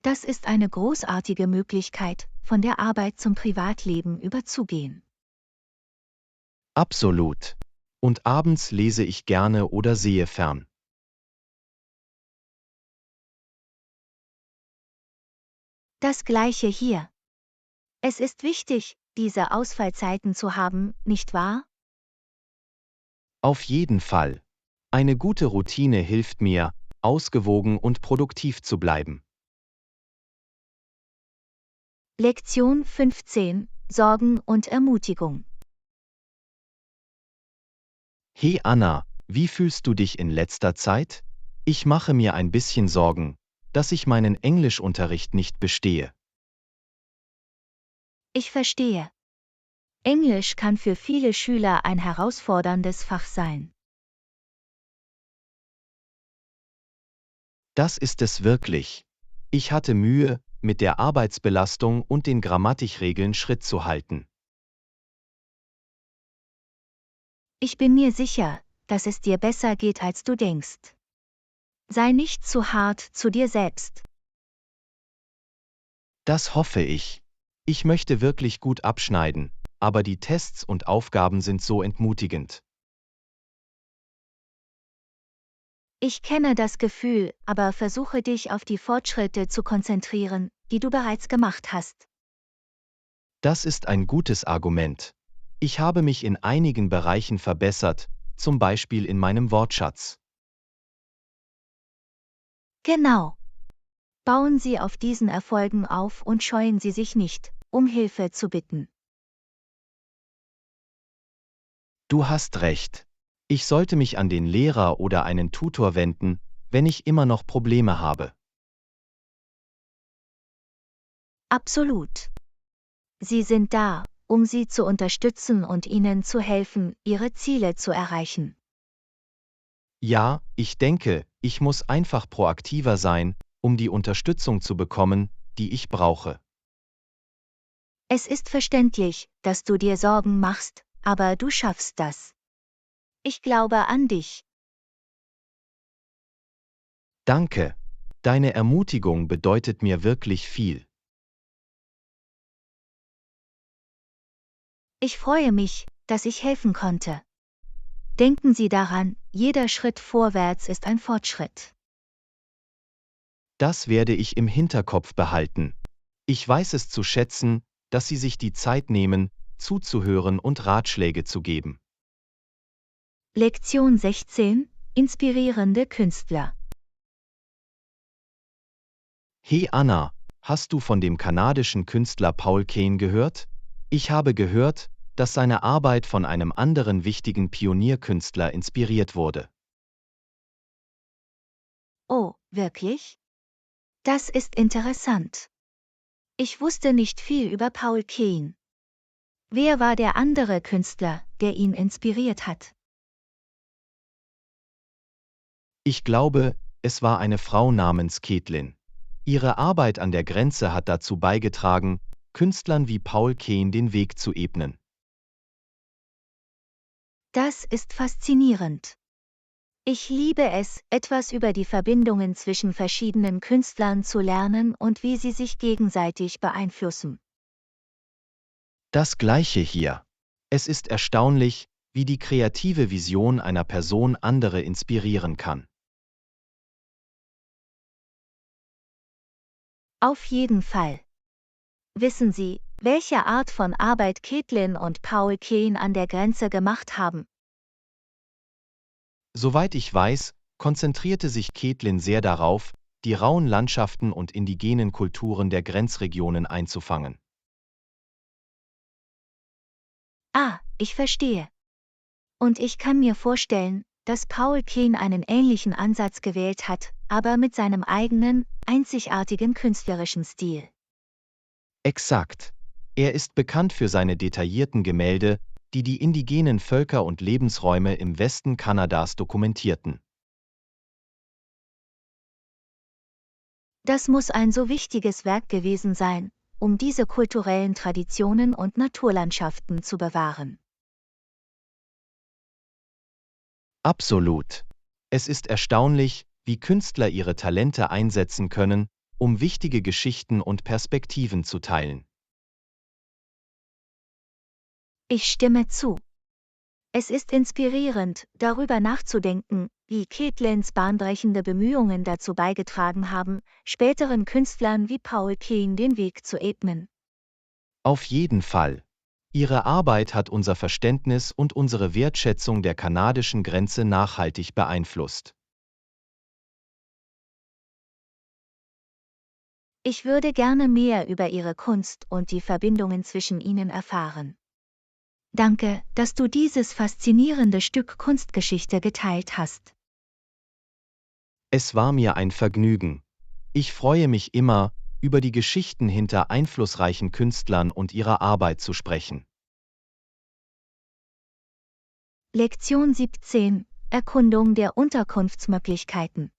Das ist eine großartige Möglichkeit, von der Arbeit zum Privatleben überzugehen. Absolut. Und abends lese ich gerne oder sehe fern. Das gleiche hier. Es ist wichtig, diese Ausfallzeiten zu haben, nicht wahr? Auf jeden Fall. Eine gute Routine hilft mir, ausgewogen und produktiv zu bleiben. Lektion 15: Sorgen und Ermutigung. Hey Anna, wie fühlst du dich in letzter Zeit? Ich mache mir ein bisschen Sorgen, dass ich meinen Englischunterricht nicht bestehe. Ich verstehe. Englisch kann für viele Schüler ein herausforderndes Fach sein. Das ist es wirklich. Ich hatte Mühe, mit der Arbeitsbelastung und den Grammatikregeln Schritt zu halten. Ich bin mir sicher, dass es dir besser geht, als du denkst. Sei nicht zu hart zu dir selbst. Das hoffe ich. Ich möchte wirklich gut abschneiden, aber die Tests und Aufgaben sind so entmutigend. Ich kenne das Gefühl, aber versuche dich auf die Fortschritte zu konzentrieren, die du bereits gemacht hast. Das ist ein gutes Argument. Ich habe mich in einigen Bereichen verbessert, zum Beispiel in meinem Wortschatz. Genau. Bauen Sie auf diesen Erfolgen auf und scheuen Sie sich nicht, um Hilfe zu bitten. Du hast recht. Ich sollte mich an den Lehrer oder einen Tutor wenden, wenn ich immer noch Probleme habe. Absolut. Sie sind da, um Sie zu unterstützen und Ihnen zu helfen, Ihre Ziele zu erreichen. Ja, ich denke, ich muss einfach proaktiver sein, um die Unterstützung zu bekommen, die ich brauche. Es ist verständlich, dass du dir Sorgen machst, aber du schaffst das. Ich glaube an dich. Danke. Deine Ermutigung bedeutet mir wirklich viel. Ich freue mich, dass ich helfen konnte. Denken Sie daran, jeder Schritt vorwärts ist ein Fortschritt. Das werde ich im Hinterkopf behalten. Ich weiß es zu schätzen, dass Sie sich die Zeit nehmen, zuzuhören und Ratschläge zu geben. Lektion 16: Inspirierende Künstler. Hey Anna, hast du von dem kanadischen Künstler Paul Kane gehört? Ich habe gehört, dass seine Arbeit von einem anderen wichtigen Pionierkünstler inspiriert wurde. Oh, wirklich? Das ist interessant. Ich wusste nicht viel über Paul Kane. Wer war der andere Künstler, der ihn inspiriert hat? Ich glaube, es war eine Frau namens Caitlin. Ihre Arbeit an der Grenze hat dazu beigetragen, Künstlern wie Paul Kane den Weg zu ebnen. Das ist faszinierend. Ich liebe es, etwas über die Verbindungen zwischen verschiedenen Künstlern zu lernen und wie sie sich gegenseitig beeinflussen. Das Gleiche hier. Es ist erstaunlich, wie die kreative Vision einer Person andere inspirieren kann. Auf jeden Fall. Wissen Sie, welche Art von Arbeit Caitlin und Paul Kane an der Grenze gemacht haben? Soweit ich weiß, konzentrierte sich Caitlin sehr darauf, die rauen Landschaften und indigenen Kulturen der Grenzregionen einzufangen. Ah, ich verstehe. Und ich kann mir vorstellen, dass Paul Keen einen ähnlichen Ansatz gewählt hat, aber mit seinem eigenen, einzigartigen künstlerischen Stil. Exakt. Er ist bekannt für seine detaillierten Gemälde, die die indigenen Völker und Lebensräume im Westen Kanadas dokumentierten. Das muss ein so wichtiges Werk gewesen sein, um diese kulturellen Traditionen und Naturlandschaften zu bewahren. Absolut. Es ist erstaunlich, wie Künstler ihre Talente einsetzen können, um wichtige Geschichten und Perspektiven zu teilen. Ich stimme zu. Es ist inspirierend, darüber nachzudenken, wie Catlins bahnbrechende Bemühungen dazu beigetragen haben, späteren Künstlern wie Paul Keen den Weg zu ebnen. Auf jeden Fall. Ihre Arbeit hat unser Verständnis und unsere Wertschätzung der kanadischen Grenze nachhaltig beeinflusst. Ich würde gerne mehr über ihre Kunst und die Verbindungen zwischen ihnen erfahren. Danke, dass du dieses faszinierende Stück Kunstgeschichte geteilt hast. Es war mir ein Vergnügen. Ich freue mich immer, über die Geschichten hinter einflussreichen Künstlern und ihrer Arbeit zu sprechen. Lektion 17: Erkundung der Unterkunftsmöglichkeiten.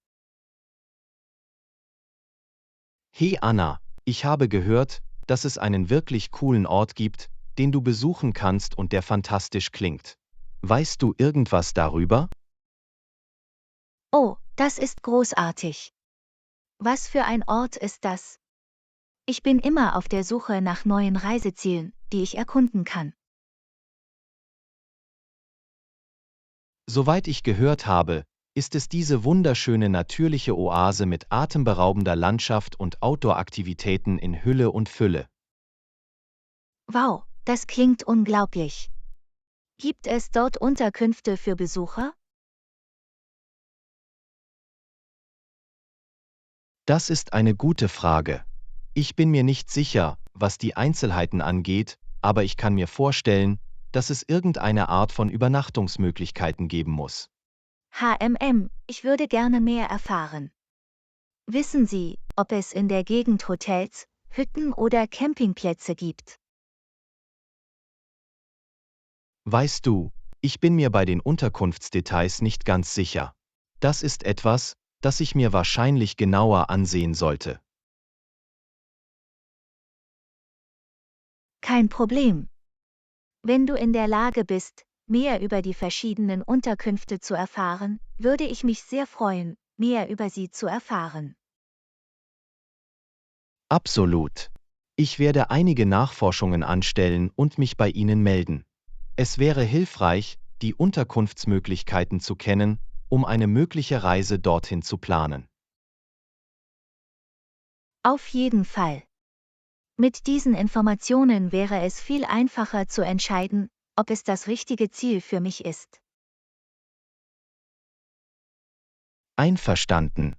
Hey Anna, ich habe gehört, dass es einen wirklich coolen Ort gibt, den du besuchen kannst und der fantastisch klingt. Weißt du irgendwas darüber? Oh, das ist großartig. Was für ein Ort ist das? Ich bin immer auf der Suche nach neuen Reisezielen, die ich erkunden kann. Soweit ich gehört habe, ist es diese wunderschöne natürliche Oase mit atemberaubender Landschaft und Outdoor-Aktivitäten in Hülle und Fülle. Wow, das klingt unglaublich. Gibt es dort Unterkünfte für Besucher? Das ist eine gute Frage. Ich bin mir nicht sicher, was die Einzelheiten angeht, aber ich kann mir vorstellen, dass es irgendeine Art von Übernachtungsmöglichkeiten geben muss. Ich würde gerne mehr erfahren. Wissen Sie, ob es in der Gegend Hotels, Hütten oder Campingplätze gibt? Weißt du, ich bin mir bei den Unterkunftsdetails nicht ganz sicher. Das ist etwas, das ich mir wahrscheinlich genauer ansehen sollte. Kein Problem. Wenn du in der Lage bist, mehr über die verschiedenen Unterkünfte zu erfahren, würde ich mich sehr freuen, mehr über sie zu erfahren. Absolut. Ich werde einige Nachforschungen anstellen und mich bei Ihnen melden. Es wäre hilfreich, die Unterkunftsmöglichkeiten zu kennen, um eine mögliche Reise dorthin zu planen. Auf jeden Fall. Mit diesen Informationen wäre es viel einfacher zu entscheiden, ob es das richtige Ziel für mich ist. Einverstanden.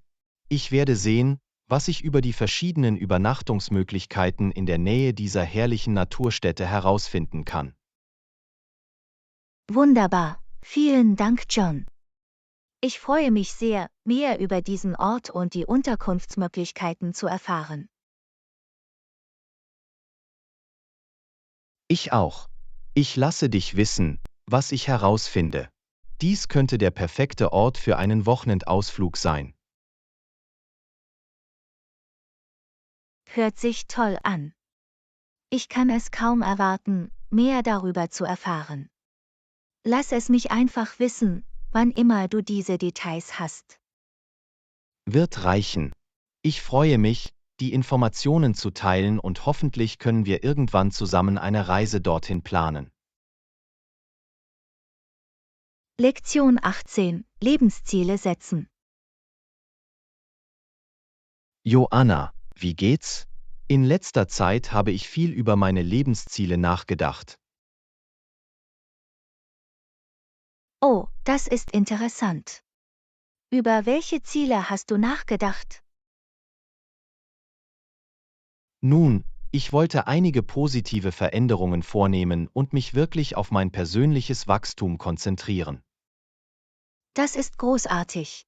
Ich werde sehen, was ich über die verschiedenen Übernachtungsmöglichkeiten in der Nähe dieser herrlichen Naturstätte herausfinden kann. Wunderbar, vielen Dank, John. Ich freue mich sehr, mehr über diesen Ort und die Unterkunftsmöglichkeiten zu erfahren. Ich auch. Ich lasse dich wissen, was ich herausfinde. Dies könnte der perfekte Ort für einen Wochenendausflug sein. Hört sich toll an. Ich kann es kaum erwarten, mehr darüber zu erfahren. Lass es mich einfach wissen, wann immer du diese Details hast. Wird reichen. Ich freue mich, die Informationen zu teilen und hoffentlich können wir irgendwann zusammen eine Reise dorthin planen. Lektion 18: Lebensziele setzen. Joanna, wie geht's? In letzter Zeit habe ich viel über meine Lebensziele nachgedacht. Oh, das ist interessant. Über welche Ziele hast du nachgedacht? Nun, Ich wollte einige positive Veränderungen vornehmen und mich wirklich auf mein persönliches Wachstum konzentrieren. Das ist großartig.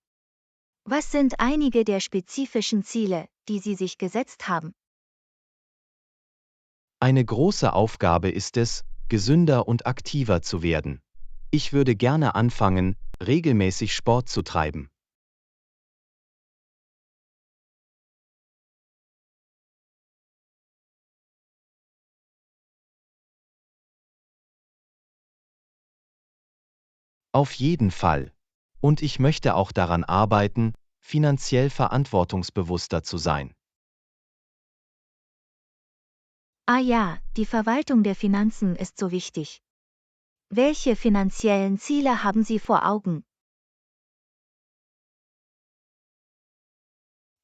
Was sind einige der spezifischen Ziele, die Sie sich gesetzt haben? Eine große Aufgabe ist es, gesünder und aktiver zu werden. Ich würde gerne anfangen, regelmäßig Sport zu treiben. Auf jeden Fall. Und ich möchte auch daran arbeiten, finanziell verantwortungsbewusster zu sein. Ah ja, die Verwaltung der Finanzen ist so wichtig. Welche finanziellen Ziele haben Sie vor Augen?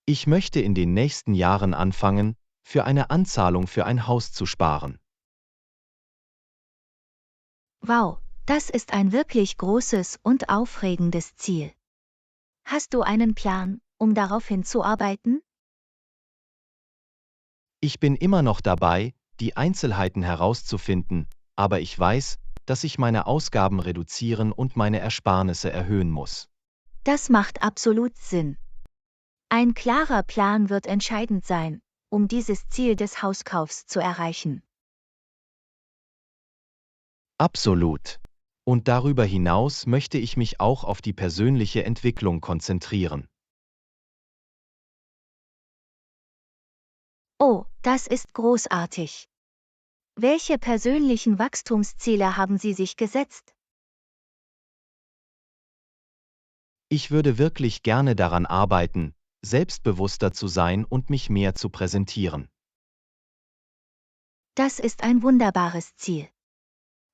Ich möchte in den nächsten Jahren anfangen, für eine Anzahlung für ein Haus zu sparen. Wow, das ist ein wirklich großes und aufregendes Ziel. Hast du einen Plan, um darauf hinzuarbeiten? Ich bin immer noch dabei, die Einzelheiten herauszufinden, aber ich weiß, dass ich meine Ausgaben reduzieren und meine Ersparnisse erhöhen muss. Das macht absolut Sinn. Ein klarer Plan wird entscheidend sein, um dieses Ziel des Hauskaufs zu erreichen. Absolut. Und darüber hinaus möchte ich mich auch auf die persönliche Entwicklung konzentrieren. Oh, das ist großartig. Welche persönlichen Wachstumsziele haben Sie sich gesetzt? Ich würde wirklich gerne daran arbeiten, selbstbewusster zu sein und mich mehr zu präsentieren. Das ist ein wunderbares Ziel.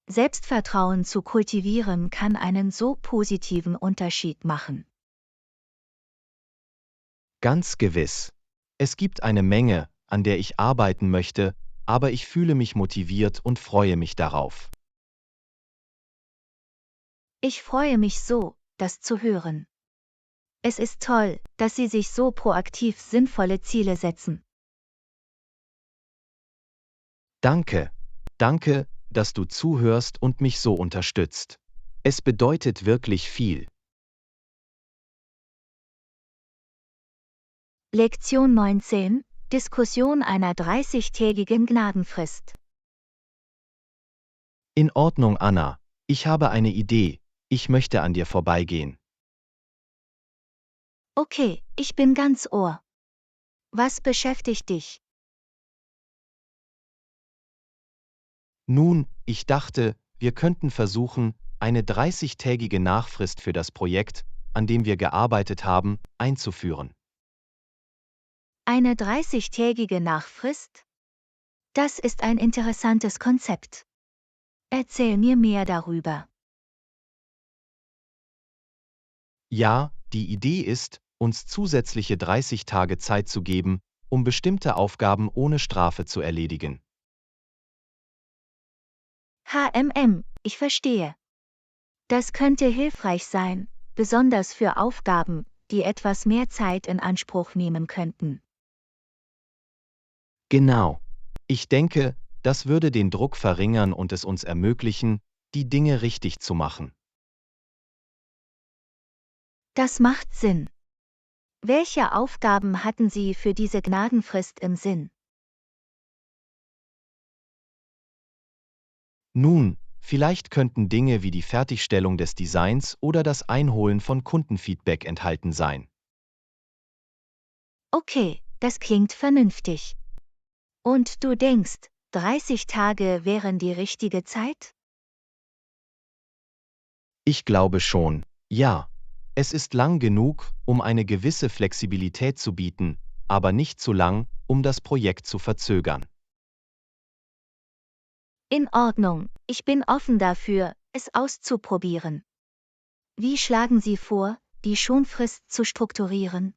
Selbstvertrauen zu kultivieren kann einen so positiven Unterschied machen. Ganz gewiss. Es gibt eine Menge, an der ich arbeiten möchte, aber ich fühle mich motiviert und freue mich darauf. Ich freue mich so, das zu hören. Es ist toll, dass Sie sich so proaktiv sinnvolle Ziele setzen. Danke. Danke, dass du zuhörst und mich so unterstützt. Es bedeutet wirklich viel. Lektion 19: Diskussion einer 30-tägigen Gnadenfrist. In Ordnung, Anna. Ich habe eine Idee. Ich möchte an dir vorbeigehen. Okay, ich bin ganz Ohr. Was beschäftigt dich? Nun, ich dachte, wir könnten versuchen, eine 30-tägige Nachfrist für das Projekt, an dem wir gearbeitet haben, einzuführen. Eine 30-tägige Nachfrist? Das ist ein interessantes Konzept. Erzähl mir mehr darüber. Ja, die Idee ist, uns zusätzliche 30 Tage Zeit zu geben, um bestimmte Aufgaben ohne Strafe zu erledigen. Ich verstehe. Das könnte hilfreich sein, besonders für Aufgaben, die etwas mehr Zeit in Anspruch nehmen könnten. Genau. Ich denke, das würde den Druck verringern und es uns ermöglichen, die Dinge richtig zu machen. Das macht Sinn. Welche Aufgaben hatten Sie für diese Gnadenfrist im Sinn? Nun, vielleicht könnten Dinge wie die Fertigstellung des Designs oder das Einholen von Kundenfeedback enthalten sein. Okay, das klingt vernünftig. Und du denkst, 30 Tage wären die richtige Zeit? Ich glaube schon, ja. Es ist lang genug, um eine gewisse Flexibilität zu bieten, aber nicht zu lang, um das Projekt zu verzögern. In Ordnung, ich bin offen dafür, es auszuprobieren. Wie schlagen Sie vor, die Schonfrist zu strukturieren?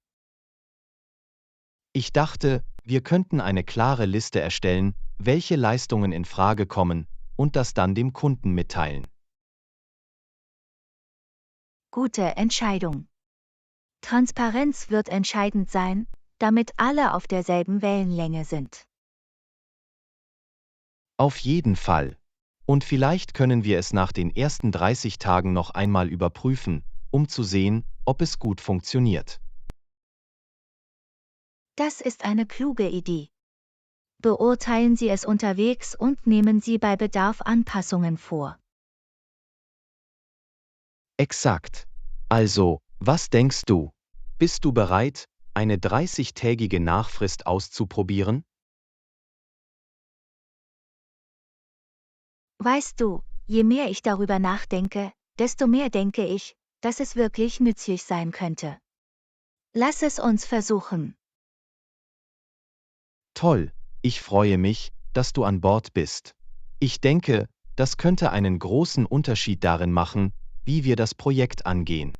Ich dachte, wir könnten eine klare Liste erstellen, welche Leistungen in Frage kommen, und das dann dem Kunden mitteilen. Gute Entscheidung. Transparenz wird entscheidend sein, damit alle auf derselben Wellenlänge sind. Auf jeden Fall. Und vielleicht können wir es nach den ersten 30 Tagen noch einmal überprüfen, um zu sehen, ob es gut funktioniert. Das ist eine kluge Idee. Beurteilen Sie es unterwegs und nehmen Sie bei Bedarf Anpassungen vor. Exakt. Also, was denkst du? Bist du bereit, eine 30-tägige Nachfrist auszuprobieren? Weißt du, je mehr ich darüber nachdenke, desto mehr denke ich, dass es wirklich nützlich sein könnte. Lass es uns versuchen. Toll, ich freue mich, dass du an Bord bist. Ich denke, das könnte einen großen Unterschied darin machen, wie wir das Projekt angehen.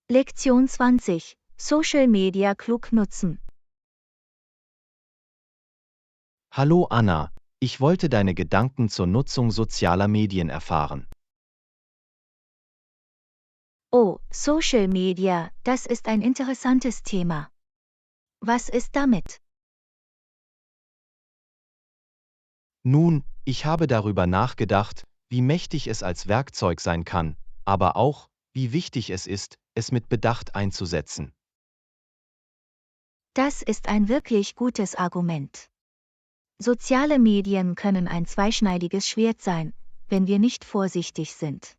Lektion 20. Social Media klug nutzen. Hallo Anna, ich wollte deine Gedanken zur Nutzung sozialer Medien erfahren. Oh, Social Media, das ist ein interessantes Thema. Was ist damit? Nun, ich habe darüber nachgedacht, wie mächtig es als Werkzeug sein kann, aber auch, wie wichtig es ist, es mit Bedacht einzusetzen. Das ist ein wirklich gutes Argument. Soziale Medien können ein zweischneidiges Schwert sein, wenn wir nicht vorsichtig sind.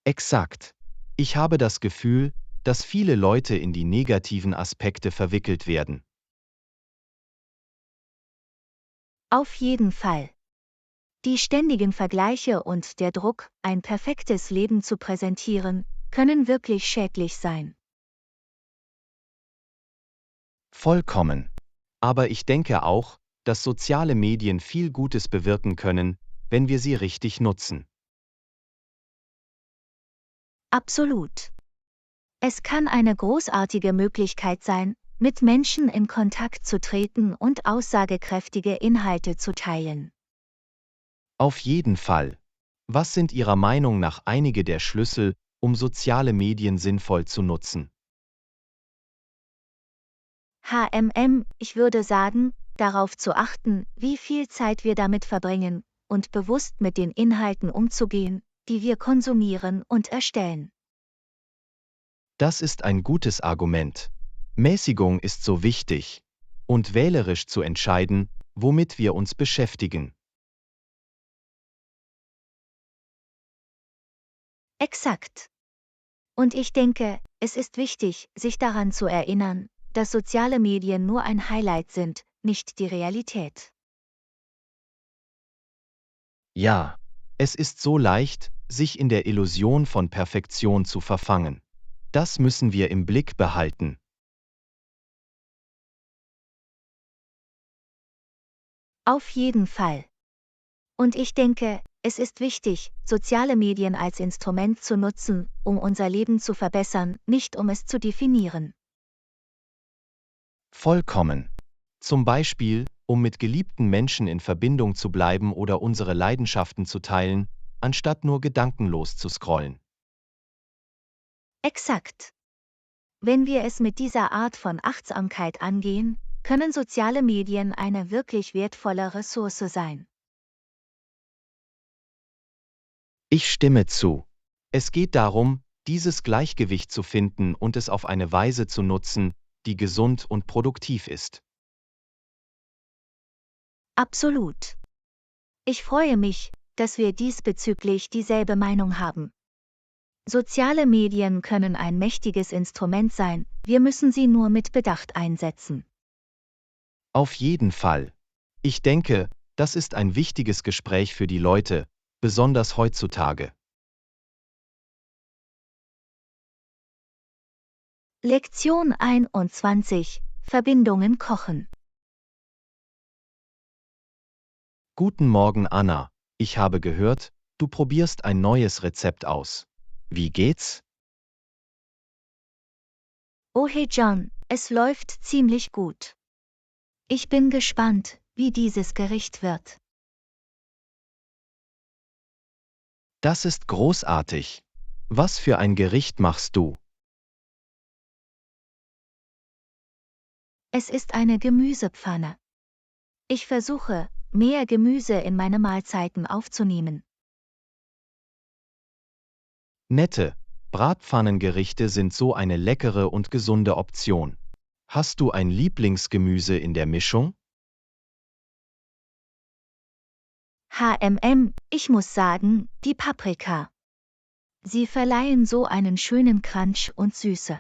Exakt. Ich habe das Gefühl, dass viele Leute in die negativen Aspekte verwickelt werden. Auf jeden Fall. Die ständigen Vergleiche und der Druck, ein perfektes Leben zu präsentieren, können wirklich schädlich sein. Vollkommen. Aber ich denke auch, dass soziale Medien viel Gutes bewirken können, wenn wir sie richtig nutzen. Absolut. Es kann eine großartige Möglichkeit sein, mit Menschen in Kontakt zu treten und aussagekräftige Inhalte zu teilen. Auf jeden Fall. Was sind Ihrer Meinung nach einige der Schlüssel, um soziale Medien sinnvoll zu nutzen? Ich würde sagen, darauf zu achten, wie viel Zeit wir damit verbringen, und bewusst mit den Inhalten umzugehen, die wir konsumieren und erstellen. Das ist ein gutes Argument. Mäßigung ist so wichtig. Und wählerisch zu entscheiden, womit wir uns beschäftigen. Exakt. Und ich denke, es ist wichtig, sich daran zu erinnern, dass soziale Medien nur ein Highlight sind, nicht die Realität. Ja, es ist so leicht, sich in der Illusion von Perfektion zu verfangen. Das müssen wir im Blick behalten. Auf jeden Fall. Und ich denke, es ist wichtig, soziale Medien als Instrument zu nutzen, um unser Leben zu verbessern, nicht um es zu definieren. Vollkommen. Zum Beispiel, um mit geliebten Menschen in Verbindung zu bleiben oder unsere Leidenschaften zu teilen, anstatt nur gedankenlos zu scrollen. Exakt. Wenn wir es mit dieser Art von Achtsamkeit angehen, können soziale Medien eine wirklich wertvolle Ressource sein. Ich stimme zu. Es geht darum, dieses Gleichgewicht zu finden und es auf eine Weise zu nutzen, die gesund und produktiv ist. Absolut. Ich freue mich, dass wir diesbezüglich dieselbe Meinung haben. Soziale Medien können ein mächtiges Instrument sein, wir müssen sie nur mit Bedacht einsetzen. Auf jeden Fall. Ich denke, das ist ein wichtiges Gespräch für die Leute, besonders heutzutage. Lektion 21. Verbindungen kochen. Guten Morgen, Anna. Ich habe gehört, du probierst ein neues Rezept aus. Wie geht's? Oh hey John, es läuft ziemlich gut. Ich bin gespannt, wie dieses Gericht wird. Das ist großartig. Was für ein Gericht machst du? Es ist eine Gemüsepfanne. Ich versuche, mehr Gemüse in meine Mahlzeiten aufzunehmen. Nette Bratpfannengerichte sind so eine leckere und gesunde Option. Hast du ein Lieblingsgemüse in der Mischung? Ich muss sagen, die Paprika. Sie verleihen so einen schönen Crunch und Süße.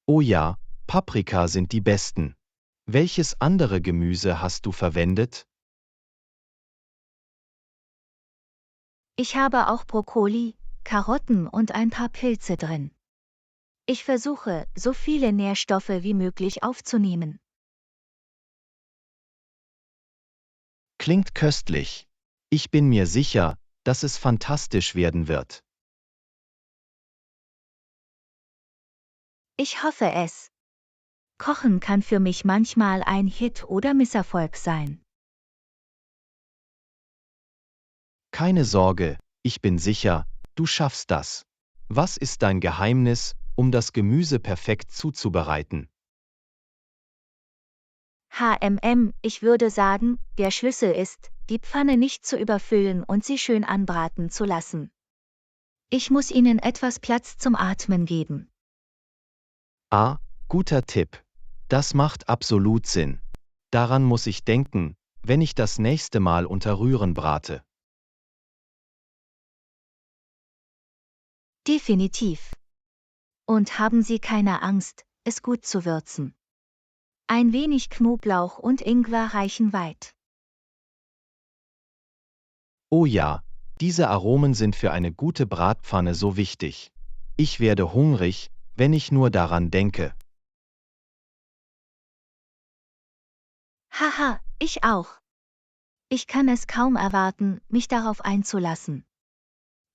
Oh ja, Paprika sind die besten. Welches andere Gemüse hast du verwendet? Ich habe auch Brokkoli, Karotten und ein paar Pilze drin. Ich versuche, so viele Nährstoffe wie möglich aufzunehmen. Klingt köstlich. Ich bin mir sicher, dass es fantastisch werden wird. Ich hoffe es. Kochen kann für mich manchmal ein Hit oder Misserfolg sein. Keine Sorge, ich bin sicher, du schaffst das. Was ist dein Geheimnis, um das Gemüse perfekt zuzubereiten? Ich würde sagen, der Schlüssel ist, die Pfanne nicht zu überfüllen und sie schön anbraten zu lassen. Ich muss ihnen etwas Platz zum Atmen geben. Ah, guter Tipp. Das macht absolut Sinn. Daran muss ich denken, wenn ich das nächste Mal unter Rühren brate. Definitiv. Und haben Sie keine Angst, es gut zu würzen. Ein wenig Knoblauch und Ingwer reichen weit. Oh ja, diese Aromen sind für eine gute Bratpfanne so wichtig. Ich werde hungrig, wenn ich nur daran denke. Haha, ich auch. Ich kann es kaum erwarten, mich darauf einzulassen.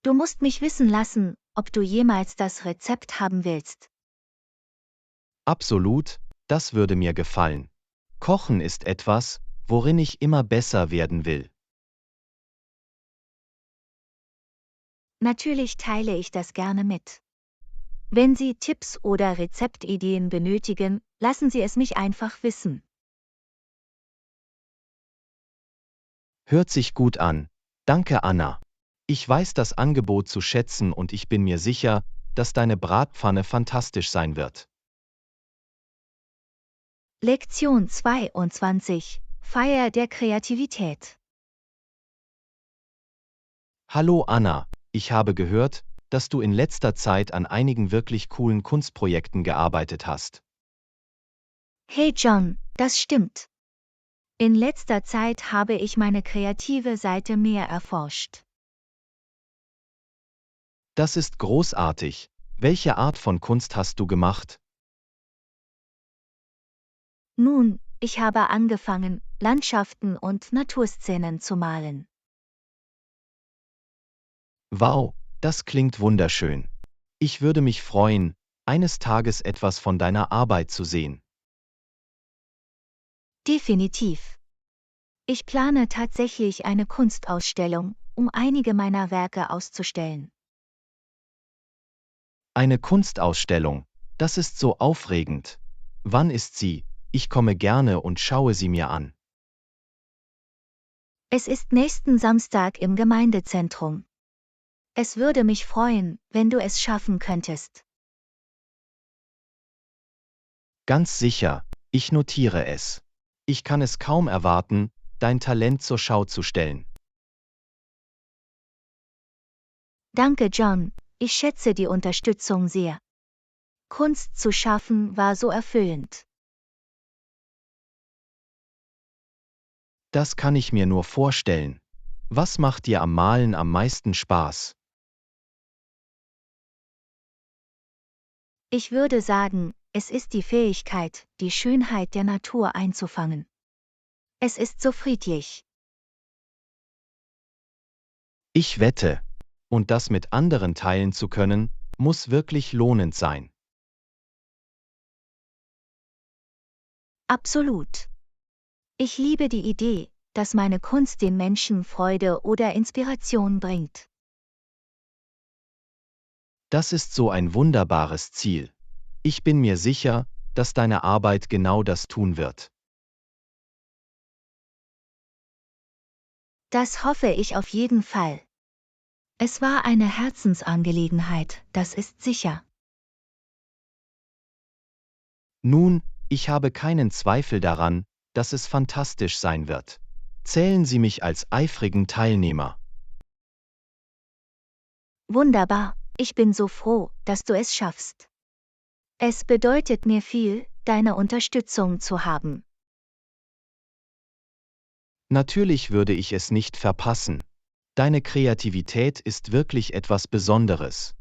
Du musst mich wissen lassen, ob du jemals das Rezept haben willst. Absolut, das würde mir gefallen. Kochen ist etwas, worin ich immer besser werden will. Natürlich teile ich das gerne mit. Wenn Sie Tipps oder Rezeptideen benötigen, lassen Sie es mich einfach wissen. Hört sich gut an. Danke, Anna. Ich weiß das Angebot zu schätzen und ich bin mir sicher, dass deine Bratpfanne fantastisch sein wird. Lektion 22: Feier der Kreativität. Hallo Anna, ich habe gehört, dass du in letzter Zeit an einigen wirklich coolen Kunstprojekten gearbeitet hast. Hey John, das stimmt. In letzter Zeit habe ich meine kreative Seite mehr erforscht. Das ist großartig. Welche Art von Kunst hast du gemacht? Nun, ich habe angefangen, Landschaften und Naturszenen zu malen. Wow, das klingt wunderschön. Ich würde mich freuen, eines Tages etwas von deiner Arbeit zu sehen. Definitiv. Ich plane tatsächlich eine Kunstausstellung, um einige meiner Werke auszustellen. Eine Kunstausstellung, das ist so aufregend. Wann ist sie? Ich komme gerne und schaue sie mir an. Es ist nächsten Samstag im Gemeindezentrum. Es würde mich freuen, wenn du es schaffen könntest. Ganz sicher, ich notiere es. Ich kann es kaum erwarten, dein Talent zur Schau zu stellen. Danke John, ich schätze die Unterstützung sehr. Kunst zu schaffen war so erfüllend. Das kann ich mir nur vorstellen. Was macht dir am Malen am meisten Spaß? Ich würde sagen, es ist die Fähigkeit, die Schönheit der Natur einzufangen. Es ist so friedlich. Ich wette. Und das mit anderen teilen zu können, muss wirklich lohnend sein. Absolut. Ich liebe die Idee, dass meine Kunst den Menschen Freude oder Inspiration bringt. Das ist so ein wunderbares Ziel. Ich bin mir sicher, dass deine Arbeit genau das tun wird. Das hoffe ich auf jeden Fall. Es war eine Herzensangelegenheit, das ist sicher. Nun, ich habe keinen Zweifel daran, dass es fantastisch sein wird. Zählen Sie mich als eifrigen Teilnehmer. Wunderbar, ich bin so froh, dass du es schaffst. Es bedeutet mir viel, deine Unterstützung zu haben. Natürlich würde ich es nicht verpassen. Deine Kreativität ist wirklich etwas Besonderes.